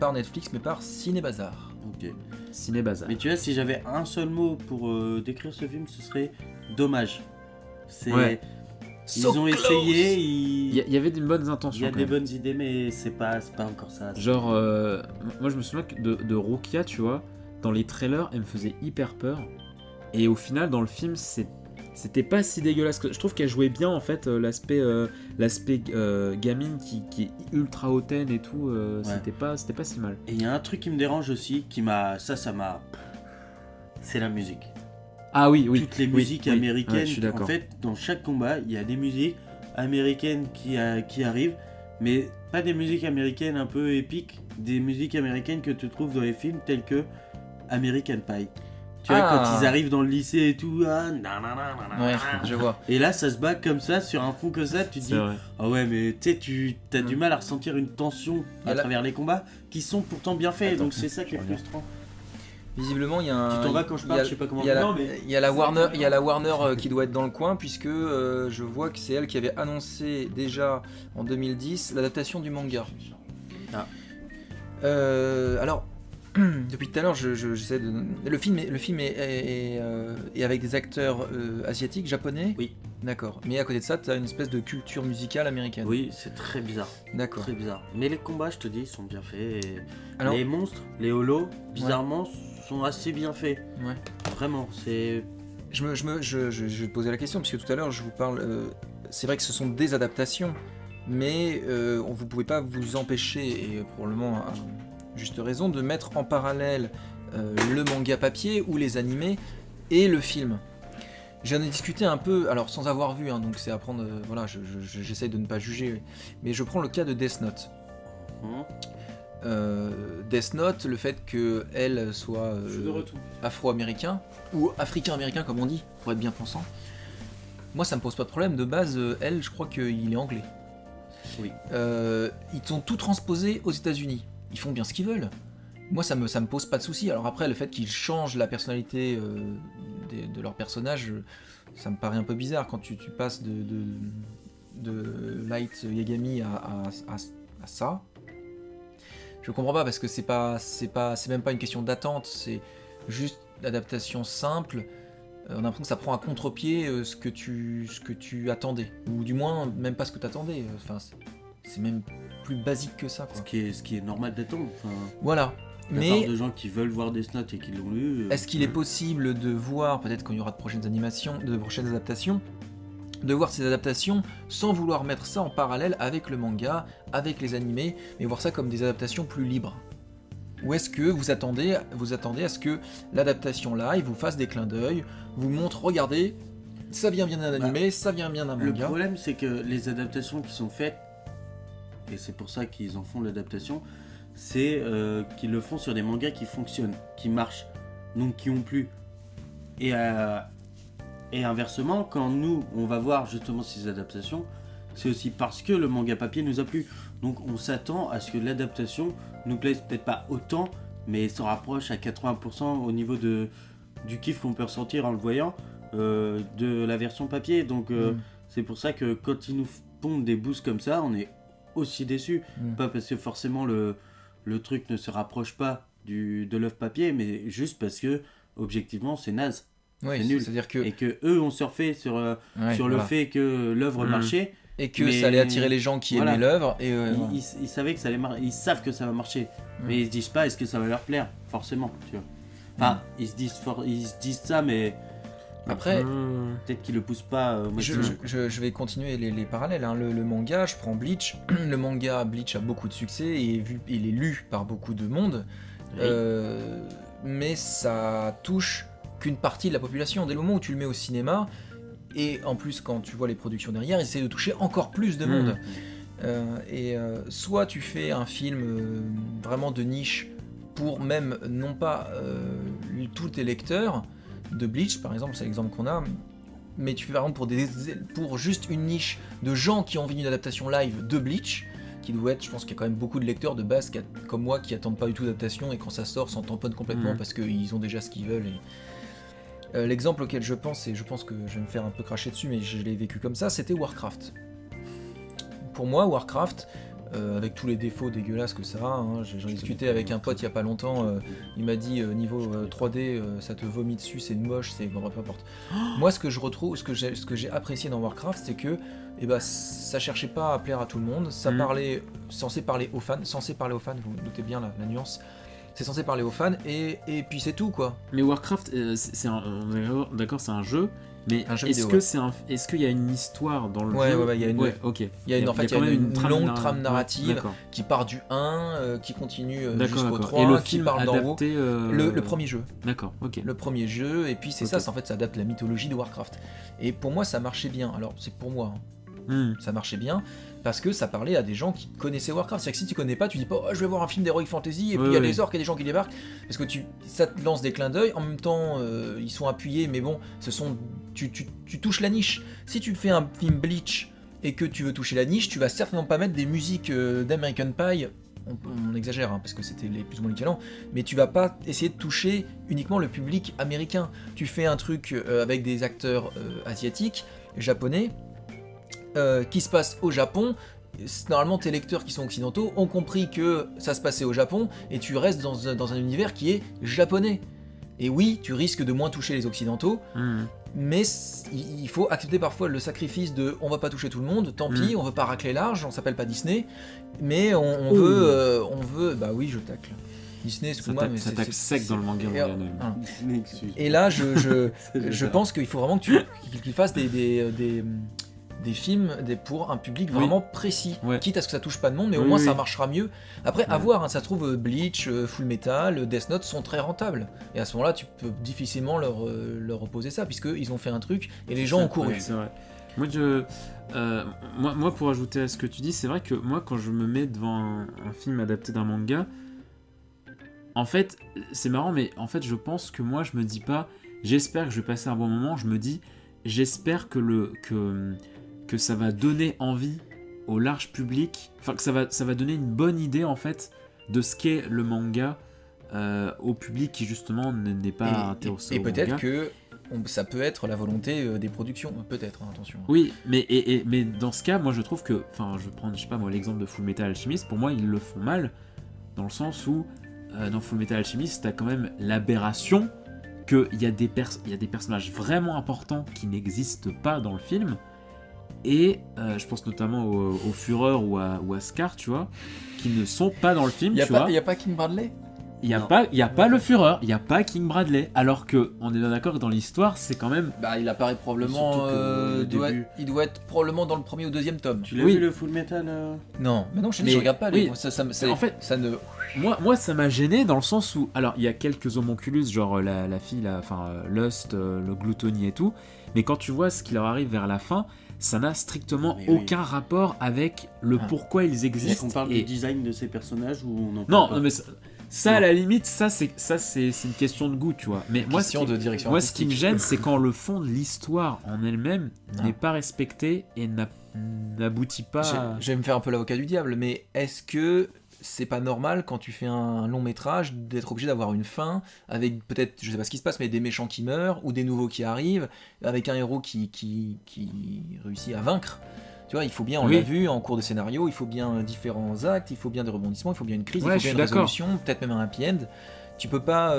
par Netflix, mais par Cinébazar. Ok. Cinébazar. Mais tu vois, si j'avais un seul mot pour décrire ce film, ce serait dommage. Ils ont essayé. Il y avait des bonnes intentions. Il y a des bonnes idées, mais c'est pas encore ça. Genre, moi je me souviens de Rukia, tu vois. Dans les trailers, elle me faisait hyper peur. Et au final, dans le film, c'était pas si dégueulasse. Je trouve qu'elle jouait bien, en fait, l'aspect gamine qui est ultra hautaine et tout. C'était pas si mal. Et il y a un truc qui me dérange aussi, ça m'a... C'est la musique. Ah oui. Toutes les musiques américaines. Ouais, je suis d'accord. En fait, dans chaque combat, il y a des musiques américaines qui arrivent. Mais pas des musiques américaines un peu épiques. Des musiques américaines que tu trouves dans les films tels que American Pie. Tu vois, quand ils arrivent dans le lycée et tout, je vois. Et là, ça se bat comme ça, sur un fond que ça, tu te dis, ah ouais, mais tu as du mal à ressentir une tension à travers les combats qui sont pourtant bien faits, donc c'est ça qui est frustrant. Visiblement, il y a un. Tu t'en vas quand je parle, je sais pas comment. Il y a la Warner qui doit être dans le coin, puisque je vois que c'est elle qui avait annoncé déjà en 2010 l'adaptation du manga. Alors. Depuis tout à l'heure, j'essaie de. Le film est avec des acteurs asiatiques, japonais. Oui. D'accord. Mais à côté de ça, tu as une espèce de culture musicale américaine. Oui, c'est très bizarre. D'accord. Très bizarre. Mais les combats, je te dis, sont bien faits. Alors, les monstres, les holos, bizarrement, sont assez bien faits. Ouais. Vraiment, c'est. Je vais te poser la question, parce que tout à l'heure, je vous parle. C'est vrai que ce sont des adaptations, mais vous pouvez pas vous empêcher, et probablement. Juste raison de mettre en parallèle le manga papier ou les animés et le film. J'en ai discuté un peu, alors sans avoir vu, donc c'est à prendre, j'essaye de ne pas juger, mais je prends le cas de Death Note. Death Note, le fait qu'elle soit afro-américain, ou africain-américain comme on dit, pour être bien pensant, moi ça me pose pas de problème, de base, elle, je crois qu'il est anglais. Oui. Ils ont tout transposé aux États-Unis. Ils font bien ce qu'ils veulent. Moi, ça me pose pas de soucis. Alors après, le fait qu'ils changent la personnalité de leur personnage, ça me paraît un peu bizarre quand tu passes de Light Yagami à ça. Je comprends pas parce que c'est même pas une question d'attente, c'est juste d'adaptation simple. On a l'impression que ça prend à contre-pied ce que tu attendais, ou du moins même pas ce que tu attendais. Enfin, c'est même plus basique que ça, quoi. Ce qui est normal d'attendre. Enfin, Voilà. la Mais part de gens qui veulent voir Death Note et qui l'ont lu. est-ce qu'il est possible de voir, peut-être quand il y aura de prochaines adaptations, de voir ces adaptations sans vouloir mettre ça en parallèle avec le manga, avec les animés, mais voir ça comme des adaptations plus libres? Ou est-ce que vous attendez à ce que l'adaptation live vous fasse des clins d'œil, vous montre, regardez, ça vient bien d'un animé, ça vient bien d'un Le manga. problème, c'est que les adaptations qui sont faites, et c'est pour ça qu'ils en font l'adaptation, c'est qu'ils le font sur des mangas qui fonctionnent, qui marchent, donc qui ont plu. Et inversement, quand nous, on va voir justement ces adaptations, c'est aussi parce que le manga papier nous a plu. Donc on s'attend à ce que l'adaptation nous plaise peut-être pas autant, mais se rapproche à 80% au niveau du kiff qu'on peut ressentir en le voyant de la version papier. Donc c'est pour ça que quand ils nous pondent des boosts comme ça, on est aussi déçus. Pas parce que forcément le truc ne se rapproche pas de l'œuvre papier, mais juste parce que objectivement c'est naze. Oui, c'est nul. C'est-à-dire que... Et que eux ont surfé sur le fait que l'œuvre marchait. Et que mais... ça allait attirer les gens qui aimaient l'œuvre. Et ils savaient que ça allait ils savent que ça va marcher. Mais ils se disent pas est-ce que ça va leur plaire, forcément. Tu vois. Enfin, ils se disent ça, mais après, peut-être qu'ils le poussent pas. Je vais continuer les parallèles. Hein. Le manga, je prends Bleach. Le manga Bleach a beaucoup de succès et il est lu par beaucoup de monde. Oui. Mais ça touche qu'une partie de la population. Dès le moment où tu le mets au cinéma, et en plus quand tu vois les productions derrière, ils essaient de toucher encore plus de monde. Soit tu fais un film vraiment de niche pour même non pas tous tes lecteurs de Bleach par exemple, c'est l'exemple qu'on a, mais tu fais par exemple pour juste une niche de gens qui ont envie d'une adaptation live de Bleach, qui doit être, je pense qu'il y a quand même beaucoup de lecteurs de base comme moi qui attendent pas du tout d'adaptation et quand ça sort s'en tamponnent complètement parce qu'ils ont déjà ce qu'ils veulent. L'exemple auquel je pense, et je pense que je vais me faire un peu cracher dessus, mais je l'ai vécu comme ça, c'était Warcraft. Pour moi, Warcraft, avec tous les défauts dégueulasses que ça a, hein, j'en ai discuté avec un pote il y a pas longtemps, il m'a dit niveau 3D, ça te vomit dessus, c'est moche, c'est... Bon, peu importe. Moi, ce que je retrouve, ce que j'ai apprécié dans Warcraft, c'est que ça cherchait pas à plaire à tout le monde, ça censé parler aux fans, vous notez bien la nuance. C'est censé parler aux fans et puis c'est tout quoi. Mais Warcraft, on est d'accord, c'est un jeu, mais un jeu est-ce vidéo, que est-ce qu'il y a une histoire dans le jeu? Ouais, il y a une. Ouais, ok. Il y a une longue trame narrative qui part du 1, qui continue jusqu'au 3, et le qui film parle d'en haut. adapté. Le premier jeu. D'accord, ok. Le premier jeu, et puis c'est ça, en fait, ça adapte la mythologie de Warcraft. Et pour moi, ça marchait bien. Alors, c'est pour moi. Ça marchait bien parce que ça parlait à des gens qui connaissaient Warcraft. C'est-à-dire que si tu connais pas, tu dis pas je vais voir un film d'Heroic Fantasy et puis il y a des orques et des gens qui débarquent, parce que ça te lance des clins d'œil. En même temps, ils sont appuyés, mais bon, tu touches la niche. Si tu fais un film Bleach et que tu veux toucher la niche, tu vas certainement pas mettre des musiques d'American Pie. On exagère hein, parce que c'était plus ou moins l'équivalent, mais tu vas pas essayer de toucher uniquement le public américain. Tu fais un truc avec des acteurs asiatiques, japonais. Qui se passe au Japon. Normalement tes lecteurs qui sont occidentaux ont compris que ça se passait au Japon et tu restes dans un univers qui est japonais. Et oui, tu risques de moins toucher les occidentaux, mais il faut accepter parfois le sacrifice de on va pas toucher tout le monde, tant pis, on veut pas racler large, on s'appelle pas Disney, mais on veut... Bah oui, je tacle. Disney, excuse-moi, mais ça tacle sec dans le manga. Et là, je pense qu'il faut vraiment qu'il fasse des films pour un public vraiment précis, quitte à ce que ça touche pas de monde, mais au moins ça marchera mieux. Après, à voir, hein, ça se trouve Bleach, Full Metal, Death Note sont très rentables. Et à ce moment-là, tu peux difficilement leur opposer ça, puisqu'ils ont fait un truc et les gens ont couru. C'est vrai. Moi, pour ajouter à ce que tu dis, c'est vrai que moi, quand je me mets devant un film adapté d'un manga, en fait, c'est marrant, mais en fait, je pense que moi, je me dis pas, j'espère que je vais passer un bon moment, je me dis, j'espère que ça va donner envie au large public, enfin que ça va donner une bonne idée en fait de ce qu'est le manga au public qui justement n'est pas intéressé au manga. Et peut-être que ça peut être la volonté des productions, peut-être, hein, attention. Oui, mais dans ce cas, moi je trouve que, enfin je prends, je sais pas moi, l'exemple de Full Metal Alchemist, pour moi ils le font mal, dans le sens où dans Full Metal Alchemist t'as quand même l'aberration qu'il y a des personnages vraiment importants qui n'existent pas dans le film, Et je pense notamment au Führer ou à Scar, tu vois, qui ne sont pas dans le film, tu vois. Il y a pas King Bradley. Il n'y a pas le Führer, il n'y a pas King Bradley, alors que on est bien d'accord que dans l'histoire, c'est quand même... Bah, il apparaît probablement. Surtout que au début- Il doit être probablement dans le premier ou deuxième tome. Tu l'as Oui. vu le Full Metal Non, mais non, je Mais- regarde pas. oui. En En fait- ça ne. Moi, ça m'a gêné dans le sens où... Alors, il y a quelques homonculus, genre la fille, Lust, le Gluttony et tout, mais quand tu vois ce qui leur arrive vers la fin, ça n'a strictement Mais oui. aucun rapport avec le Ah. pourquoi ils Est-ce existent. qu'on parle et- du design de ces personnages ou on en parle Non, pas non, mais ça, à la limite, ça c'est une question de goût, tu vois. Mais moi, Question de direction moi, ce qui me artistique. gêne, c'est quand le fond de l'histoire en elle-même Non. n'est pas respecté et n'aboutit pas. Je vais me faire un peu l'avocat du diable, mais est-ce que c'est pas normal quand tu fais un long métrage d'être obligé d'avoir une fin avec peut-être, je sais pas ce qui se passe, mais des méchants qui meurent ou des nouveaux qui arrivent, avec un héros qui réussit à vaincre. Tu vois, il faut bien, on Oui. l'a vu en cours de scénario, il faut bien différents actes, il faut bien des rebondissements, il faut bien une crise, Ouais, il je faut bien suis une d'accord. résolution, peut-être même un happy end. Tu peux pas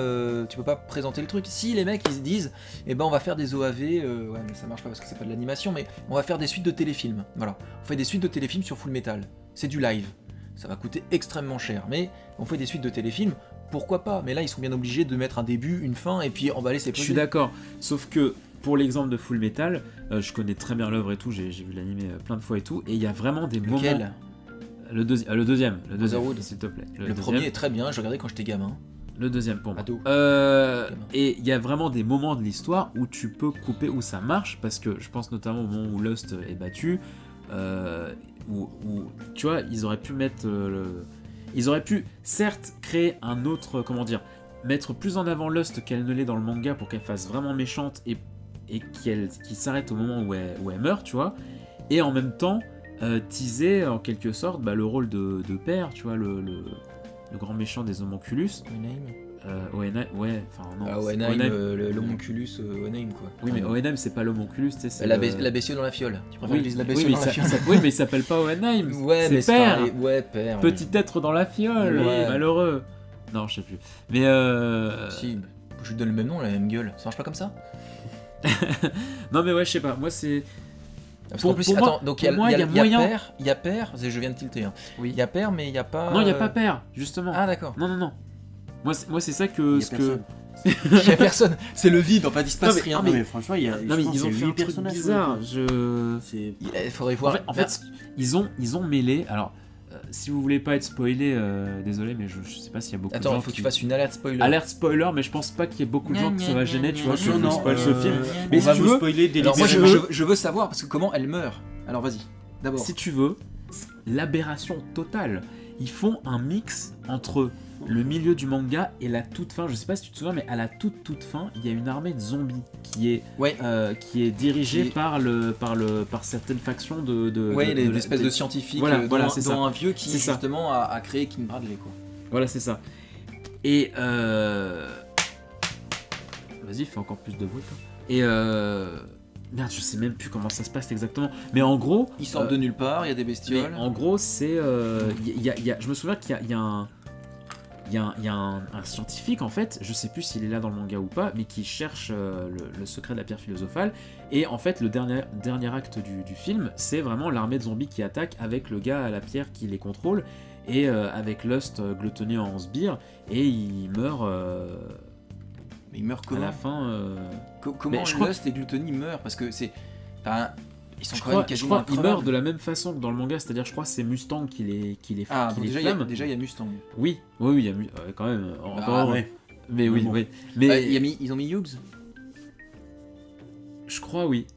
présenter le truc. Si les mecs ils se disent, eh ben on va faire des OAV, ouais mais ça marche pas parce que c'est pas de l'animation, mais on va faire des suites de téléfilms. Voilà, on fait des suites de téléfilms sur Full Metal. C'est du live. Ça va coûter extrêmement cher, mais on fait des suites de téléfilms. Pourquoi pas? Mais là ils sont bien obligés de mettre un début, une fin et puis emballer ses Je suis d'accord. Sauf que pour l'exemple de Full Metal, je connais très bien l'œuvre et tout, j'ai vu l'animé plein de fois et tout, et il y a vraiment des moments. Lequel? Le deuxième, Brotherhood. s'il te plaît. Le deuxième. premier est très bien, je regardais quand j'étais gamin. Le deuxième pour moi. Ado. Et il y a vraiment des moments de l'histoire où tu peux couper, où ça marche, parce que je pense notamment au moment où Lust est battu, où tu vois, ils auraient pu mettre Ils auraient pu, certes, créer un autre, comment dire, mettre plus en avant Lust qu'elle ne l'est dans le manga pour qu'elle fasse vraiment méchante et qu'il s'arrête au moment où elle meurt, tu vois, et en même temps teaser en quelque sorte le rôle de père, tu vois, le grand méchant des homonculus. Oenheim. Ouais, enfin non. Ah, c'est Oenheim, Oenheim. l'homonculus Oenheim quoi. Oui, mais Oenheim, c'est pas l'homonculus, tu sais, c'est La, le- la bestiole dans la fiole. Tu préfères Oui, que je dise la oui, bestiole mais dans la fiole oui, mais il s'appelle pas Oenheim. Ouais, mais c'est père. pareil. Ouais, père. Petit être dans la fiole, Ouais. malheureux. Non, je sais plus. Mais Si, je lui donne le même nom, la même gueule. Ça marche pas comme ça? non, mais ouais, je sais pas. Moi, c'est Parce Pour- qu'en plus, pour moi- attends, donc pour moi, il y a il moyen- père, il y a père, je viens de tilter. Hein. oui. Il y a père, mais il y a pas. Non, il y a pas père, justement. Ah d'accord. Non. Moi, c'est ça que Il y a personne. Il y a personne. C'est le vide. En fait, il se passe Non, mais- rien. Non, mais franchement, il y a. Non, mais je pense ils ont qu'il y a fait un 8 truc personnages. bizarre. C'est. Il faudrait voir. En fait, ils ont mêlé. Alors, si vous voulez pas être spoilé, désolé, mais je sais pas s'il y a beaucoup de Attends, gens il faut que qui- tu fasses une alerte spoiler. Alerte spoiler, mais je pense pas qu'il y ait beaucoup de gens qui soient gênés, tu vois, que je non, spoil ce film. Mais on si va tu vous veux, spoiler Alors moi, délibérément. je veux savoir parce que comment elle meurt. Alors vas-y. D'abord. si tu veux, l'aberration totale. Ils font un mix entre le milieu du manga et la toute fin. Je sais pas si tu te souviens, mais à la toute fin, il y a une armée de zombies qui est Ouais. dirigée Qui- par certaines factions de Ouais, de- l'espèce de- de scientifique Voilà, dont, voilà, c'est ça. dont un vieux qui C'est ça. justement a créé King Bradley quoi. Voilà, c'est ça. Et vas-y, fais encore plus de bruit, toi. Et merde, je sais même plus comment ça se passe exactement. Mais en gros, Ils sortent de nulle part, il y a des mais bestioles. en gros, c'est je me souviens qu'il y a un scientifique en fait, je sais plus s'il est là dans le manga ou pas, mais qui cherche le secret de la pierre philosophale. Et en fait, le dernier acte du film, c'est vraiment l'armée de zombies qui attaque avec le gars à la pierre qui les contrôle et avec Lust Gluttony en sbire, et il meurt Mais il meurt à comment la fin. Comment Mais je crois Lust et Gluttony meurent? Parce que c'est. Enfin, ils sont Je quand même crois quasiment qu'il meurt de la même façon que dans le manga, c'est-à-dire je crois que c'est Mustang qui les Ah, qui donc les déjà, flamme. il y a Mustang. Oui, il y a quand même. Ah, ouais. Mais oui, Mais bon. oui. Mais Ils ont mis Hughes. je crois oui.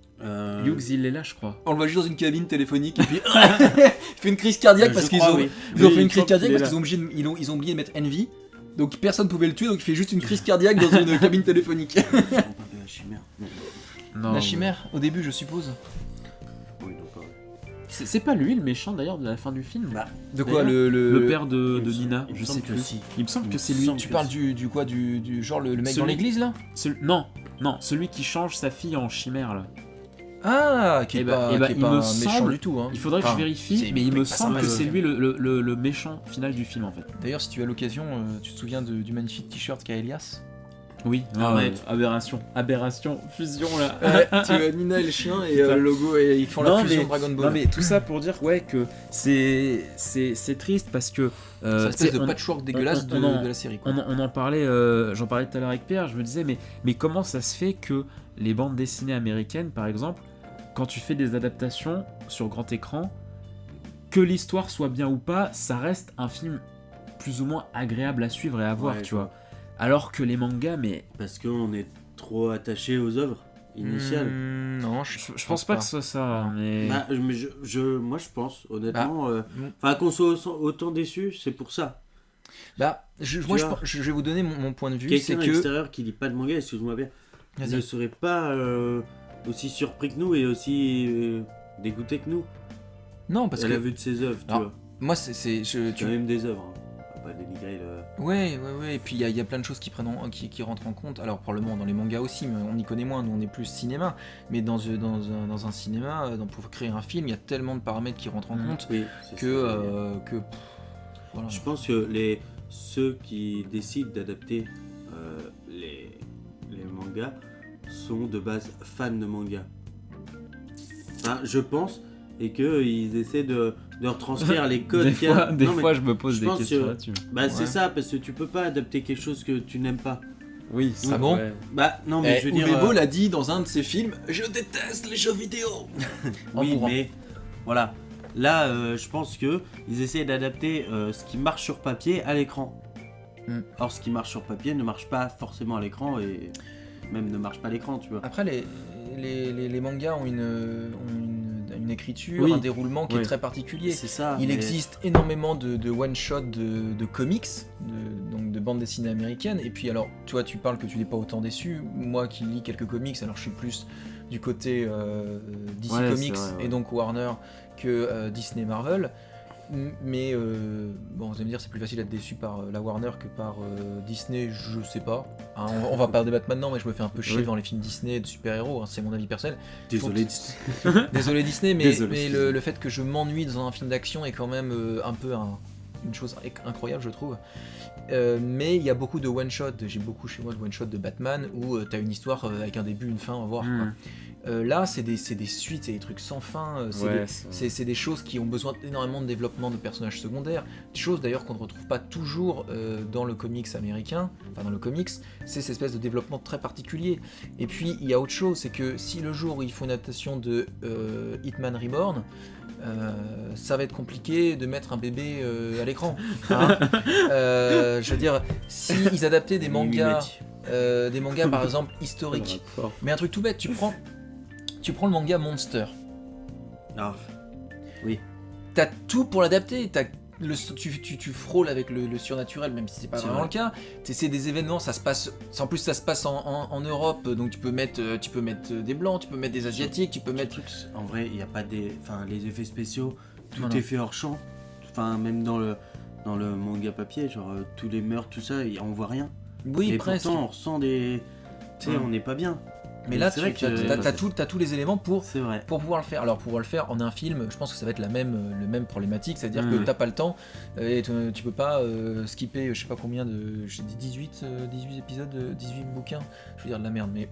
Hughes il est là, je crois. On le voit juste dans une cabine téléphonique et puis il fait une crise cardiaque parce qu'ils ont, ils ont fait une crise cardiaque parce qu'ils ont oublié de mettre Envy. Donc personne pouvait le tuer, donc il fait juste une crise cardiaque dans une cabine téléphonique. La chimère. Non, La chimère, au début, je suppose. Oui, donc, C'est pas lui le méchant d'ailleurs de la fin du film. De quoi D'ailleurs, le le père de il me Nina, semble- il me je sais semble que plus. si. Il me semble Il que me c'est lui. semble Tu que parles du quoi du genre le mec Celui- dans l'église là? Non, celui qui change sa fille en chimère là. Ah, qui est Eh ben- pas, eh ben, qui est il pas me méchant semble- du tout. Hein. Il faudrait que Enfin, je vérifie, c'est- mais il me pas semble ça, que mais- c'est lui le méchant final du film en fait. D'ailleurs, si tu as l'occasion, tu te souviens du magnifique t-shirt qu'a Elias? Oui, Arrête. aberration, fusion là. Tu as Nina et le chien et Putain. le logo et ils font la Non, fusion mais- Dragon Ball. Non mais tout ça pour dire que c'est triste parce que C'est une espèce de on- patchwork dégueulasse on en- de la série. Quoi. on en parlait, j'en parlais tout à l'heure avec Pierre, je me disais mais comment ça se fait que les bandes dessinées américaines par exemple, quand tu fais des adaptations sur grand écran, que l'histoire soit bien ou pas, ça reste un film plus ou moins agréable à suivre et à voir, Ouais, tu vois. Alors que les mangas, mais Parce qu'on est trop attaché aux œuvres initiales. Non, je pense pas que ce soit ça, mais... Bah, moi je pense, honnêtement, mm. qu'on soit autant déçu, c'est pour ça. Moi, je vais vous donner mon point de vue. C'est Quelqu'un à que. l'extérieur qui lit pas de manga, excuse-moi bien, ne serait pas aussi surpris que nous et aussi dégoûté que nous Non, parce à que. la vue de ses œuvres, tu Alors, vois. Moi, c'est. Tu as même des œuvres, hein. On va pas dénigrer le... Ouais. Et puis il y a plein de choses qui rentrent en compte. Alors probablement dans les mangas aussi, mais on y connaît moins. Nous, on est plus cinéma. Mais dans un cinéma, pour créer un film, il y a tellement de paramètres qui rentrent en compte Oui, c'est que. Voilà. Je pense que ceux qui décident d'adapter les mangas sont de base fans de manga. Enfin, je pense, et qu'ils essaient de retranscrire les codes qu'il y a. Des Non, mais fois je me pose je des pense questions que- là-dessus. Bah, c'est Ouais. ça, parce que tu peux pas adapter quelque chose que tu n'aimes pas. Oui, Ah bon ouais. Bah, non, mais je veux dire... Uwe Boll l'a dit dans un de ses films. Je déteste les jeux vidéo. En Oui, mourant. mais voilà. Là, je pense que ils essaient d'adapter ce qui marche sur papier à l'écran. Mm. Or, ce qui marche sur papier ne marche pas forcément à l'écran et même ne marche pas à l'écran, tu vois. Après, les mangas ont une écriture, Oui. un déroulement qui Ouais. est très particulier. C'est ça. Il mais- existe énormément de one-shot de comics, donc de bandes dessinées américaines. Et puis alors, toi tu parles que tu n'es pas autant déçu. Moi qui lis quelques comics, alors je suis plus du côté DC Ouais, Comics c'est vrai, ouais. et donc Warner que Disney Marvel. Mais bon, vous allez me dire c'est plus facile d'être déçu par la Warner que par Disney, je sais pas. Hein, on va pas débattre maintenant, mais je me fais un peu chier Oui. devant les films Disney de super-héros, hein, c'est mon avis personnel. Désolé. Désolé Disney, mais, Désolé, mais excusez-moi. le fait que je m'ennuie dans un film d'action est quand même un peu une chose incroyable, je trouve. Mais il y a beaucoup de one-shot, j'ai beaucoup chez moi de one-shot de Batman où t'as une histoire avec un début, une fin, au revoir. Mm. Quoi. Là, c'est des suites, c'est des trucs sans fin, Ouais, c'est des choses qui ont besoin d'énormément de développement de personnages secondaires, des choses d'ailleurs qu'on ne retrouve pas toujours dans le comics américain, enfin dans le comics, c'est cette espèce de développement très particulier. Et puis il y a autre chose, c'est que si le jour où ils font une adaptation de Hitman Reborn, ça va être compliqué de mettre un bébé à l'écran. Hein. Je veux dire, si ils adaptaient des mangas par exemple historiques, mais un truc tout bête, tu prends le manga Monster. Ah, T'as tout pour l'adapter. Tu frôles avec le surnaturel, même si c'est pas C'est vraiment vrai. le cas. C'est des événements, ça se passe. En plus, ça se passe en Europe, donc tu peux mettre des blancs, tu peux mettre des asiatiques, tu peux mettre. en vrai, il n'y a pas les effets spéciaux, tout Non, est non. fait hors champ. Enfin, même dans le manga papier, genre tous les meurtres, tout ça, on voit rien. Oui, Et presque. pourtant, on ressent des... Tu sais, Ouais. on n'est pas bien. Mais là, c'est vrai t'as tous les éléments pour C'est vrai. pouvoir le faire. Alors, pour pouvoir le faire en un film, je pense que ça va être le même problématique, c'est-à-dire que Ouais. t'as pas le temps et tu peux pas skipper, je sais pas combien j'ai dit 18 épisodes, 18 bouquins, je veux dire de la merde, mais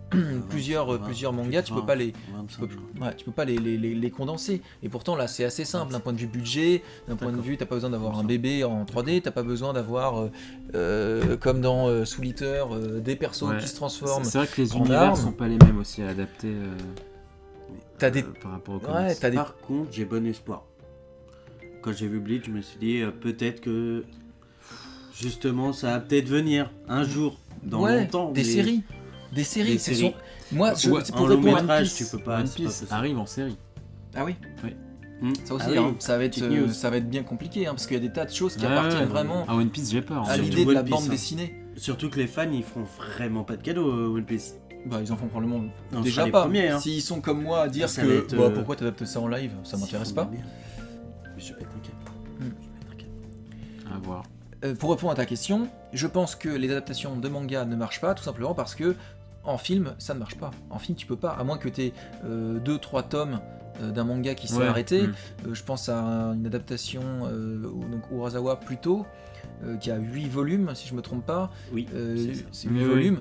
plusieurs mangas, tu peux pas les. Tu peux pas les condenser. Et pourtant là c'est assez simple d'un point de vue budget, d'un point de vue t'as pas besoin d'avoir un bébé en 3D, t'as pas besoin d'avoir comme dans Soul Eater des persos Ouais. qui se transforment. C'est vrai que les en univers armes. sont pas les mêmes aussi à adapter T'as des par rapport au ouais, comics. t'as des Par contre, j'ai bon espoir. Quand j'ai vu Bleach, je me suis dit peut-être que justement ça va peut-être venir un jour dans ouais, longtemps. des mais séries, Des c'est séries. Moi Ouais, c'est en pour long répondre. métrage, tu peux pas. One c'est pas Piece possible. arrive en série. Ah oui. Ça aussi, Ah oui, hein, ça va petite news. être bien compliqué, hein, parce qu'il y a des tas de choses qui Ouais, appartiennent ouais. vraiment À One Piece, j'ai peur. à Surtout l'idée de la One Piece, bande hein. dessinée. Surtout que les fans, ils feront vraiment pas de cadeaux One Piece. Bah ils en font probablement On déjà sera les pas. premiers, hein. S'ils sont comme moi à dire Ça que va être, bah, pourquoi t'adaptes ça en live, ça m'intéresse S'ils pas. font de la merde. Mais je vais être inquiet. Hmm. Je vais être inquiet. À voir. Pour répondre à ta question, je pense que les adaptations de manga ne marchent pas, tout simplement parce que en film, ça ne marche pas. En film, tu peux pas, à moins que tu aies 2-3 tomes d'un manga qui s'est Ouais. arrêté. Mm. Je pense à une adaptation, donc Urasawa plus tôt, qui a 8 volumes, si je me trompe pas. Oui, c'est ça. C'est 8 Oui, oui. volumes.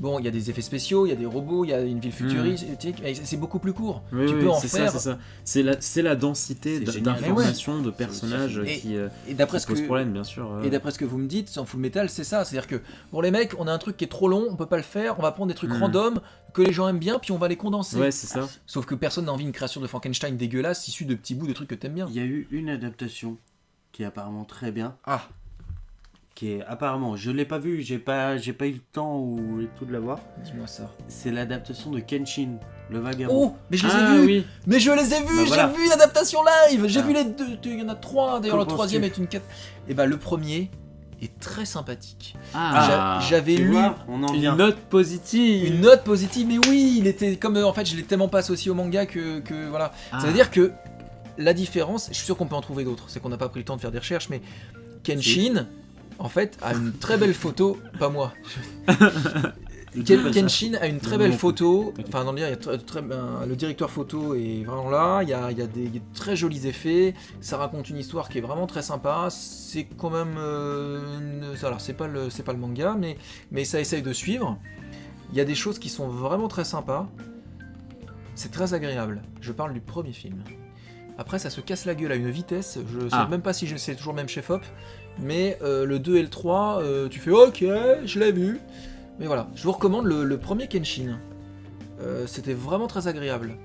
Bon, il y a des effets spéciaux, il y a des robots, il y a une ville futuristique, et c'est beaucoup plus court. Oui, tu oui, peux en c'est faire. ça. C'est la densité C'est génial. d'informations, de personnages qui Et d'après ce pose que problème, bien sûr. Et d'après ce que vous me dites, en Full Metal, c'est ça. C'est-à-dire que, bon, les mecs, on a un truc qui est trop long, on peut pas le faire, on va prendre des trucs random que les gens aiment bien, puis on va les condenser. Ouais, c'est ça. Sauf que personne n'a envie d'une création de Frankenstein dégueulasse issue de petits bouts de trucs que t'aimes bien. Il y a eu une adaptation qui est apparemment très bien. Ah, Qui est apparemment, je l'ai pas vu, j'ai pas eu le temps ou et tout de la voir. dis-moi ça. C'est l'adaptation de Kenshin, le vagabond. Oh, mais je les ai Ah vus oui. Mais je les ai vus, Bah voilà. j'ai vu une adaptation live. J'ai Ah. vu les deux, il y en a 3, d'ailleurs Qu'en le troisième penses-tu est une 4. Et bah le premier est très sympathique. Ah, J'avais Tu lu vois, on en une vient. note positive. une note positive, mais oui, il était comme en fait je l'ai tellement pas associé au manga que voilà. Ah. Ça veut dire que la différence, je suis sûr qu'on peut en trouver d'autres, c'est qu'on n'a pas pris le temps de faire des recherches, mais Kenshin, en fait, a une très belle photo, pas moi. Kenshin a une très belle photo, enfin dans le dire, il y a le directeur photo est vraiment là, il y a des très jolis effets, ça raconte une histoire qui est vraiment très sympa, c'est quand même, alors c'est pas le manga, mais ça essaye de suivre, il y a des choses qui sont vraiment très sympas, c'est très agréable, je parle du premier film. Après ça se casse la gueule à une vitesse, je sais même pas si c'est toujours le même chef-op, mais le 2 et le 3, tu fais ok, je l'ai vu. Mais voilà, je vous recommande le premier Kenshin. C'était vraiment très agréable.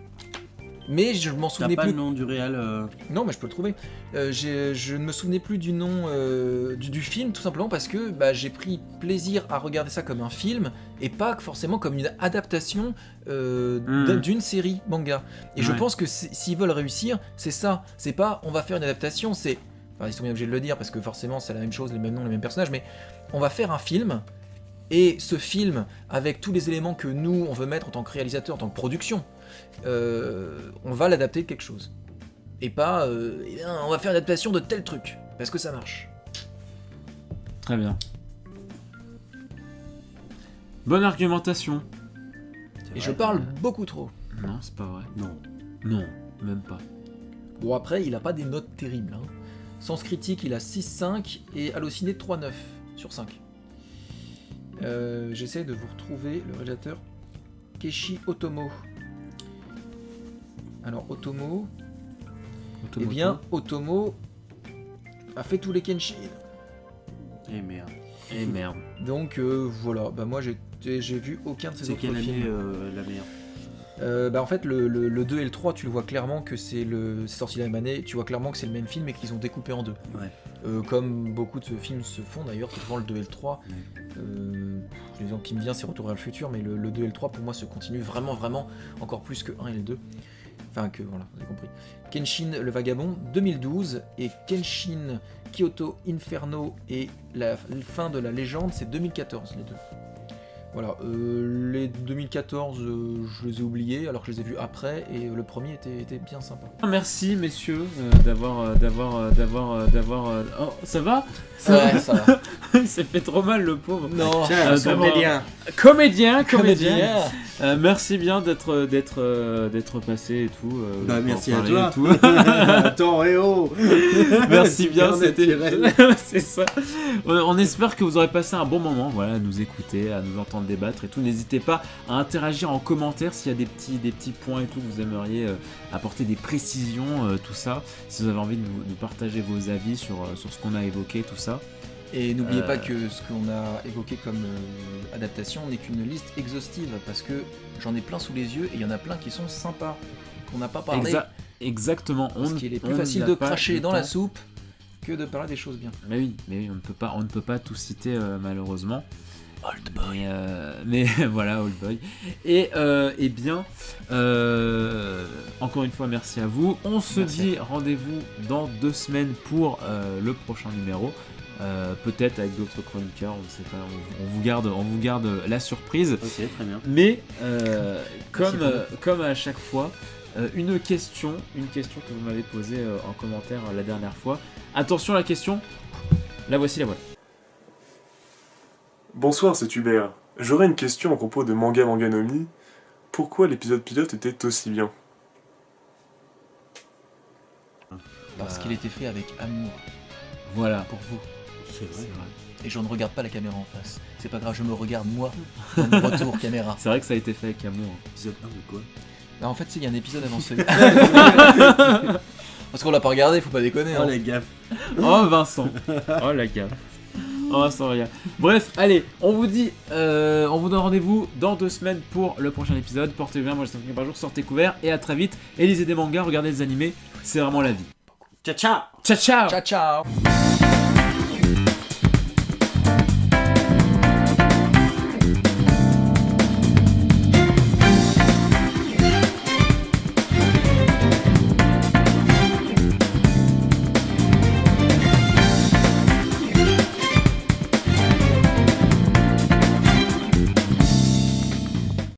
Mais je m'en T'as souvenais pas plus. le nom du réel Non, mais je peux le trouver. Je ne me souvenais plus du nom du film, tout simplement parce que j'ai pris plaisir à regarder ça comme un film et pas forcément comme une adaptation d'une série manga. Et je Ouais. pense que s'ils veulent réussir, c'est ça. C'est pas on va faire une adaptation, c'est. Enfin, ils sont bien obligés de le dire parce que forcément c'est la même chose, les mêmes noms, les mêmes personnages, mais on va faire un film. Et ce film, avec tous les éléments que nous, on veut mettre en tant que réalisateur, en tant que production, on va l'adapter de quelque chose. Et pas, on va faire une adaptation de tel truc, parce que ça marche. Très bien. Bonne argumentation. Et je parle beaucoup trop. Non, c'est pas vrai. Non. Non, même pas. Bon, après, il a pas des notes terribles. Hein. Sens critique, il a 6,5 et Allociné 3,9 sur 5. J'essaie de vous retrouver le réalisateur Keishi Otomo. Alors Otomo, eh bien Otomo a fait tous les Kenshin. Eh merde. Et merde. Donc voilà, moi j'ai vu aucun de ces C'est autres quelle année films. la meilleure En fait le 2 et le 3 tu le vois clairement que c'est sorti la même année, tu vois clairement que c'est le même film et qu'ils ont découpé en deux. Ouais. Comme beaucoup de films se font d'ailleurs, devant le 2 et le 3. L'exemple qui me vient c'est Retour vers le futur, mais le 2 et le 3 pour moi se continuent vraiment encore plus que 1 et le 2. Enfin que voilà, vous avez compris. Kenshin le Vagabond 2012 et Kenshin Kyoto Inferno et la fin de la légende c'est 2014 les deux. Voilà, les 2014 je les ai oubliés alors que je les ai vus après et le premier était bien sympa. Merci messieurs d'avoir. Oh, ça va? Ouais, ça va. Il s'est fait trop mal le pauvre. Non, Tiens, d'abord- comédien. Comédien. Merci bien d'être passé et tout. Bah, pour merci à parler toi. et tout. Attends, eh oh. Merci bien, Super c'était naturel. c'est ça. On espère que vous aurez passé un bon moment, voilà, à nous écouter, à nous entendre débattre et tout. N'hésitez pas à interagir en commentaire s'il y a des petits points et tout que vous aimeriez apporter des précisions, tout ça. Si vous avez envie de nous partager vos avis sur ce qu'on a évoqué, tout ça. Et n'oubliez pas que ce qu'on a évoqué comme adaptation n'est qu'une liste exhaustive parce que j'en ai plein sous les yeux et il y en a plein qui sont sympas qu'on n'a pas parlé. Exactement. Parce qu'il est plus on facile n'a de pas cracher le dans la temps. soupe que de parler des choses bien. Mais oui, on ne peut pas tout citer malheureusement. Old Boy. Mais voilà, Old Boy. Et bien, encore une fois, merci à vous. On se dit rendez-vous dans 2 semaines pour le prochain numéro. Peut-être avec d'autres chroniqueurs, on ne sait pas. On vous garde la surprise. Ok, très bien. Mais comme à chaque fois, une question que vous m'avez posée en commentaire la dernière fois. Attention, la question. La voici, la voilà. Bonsoir, c'est Hubert. J'aurais une question à propos de Manga Manganomi. Pourquoi l'épisode pilote était aussi bien? Parce qu'il était fait avec amour Voilà. pour vous. C'est vrai. et je ne regarde pas la caméra en face. C'est pas grave, je me regarde moi dans mon retour caméra. C'est vrai que ça a été fait avec amour. Épisode 1 de quoi? Bah, en fait, il y a un épisode avant celui. Parce qu'on l'a pas regardé, faut pas déconner. Oh Hein. les gaffes. Oh Vincent. Oh la gaffe. Oh Vincent, regarde. Bref, allez, on vous donne rendez-vous dans 2 semaines pour le prochain épisode. Portez-vous bien, moi je 5 par jour, sortez couverts et à très vite. Et lisez des mangas, regardez des animés, c'est vraiment la vie. Ciao ciao. Ciao ciao. Ciao ciao.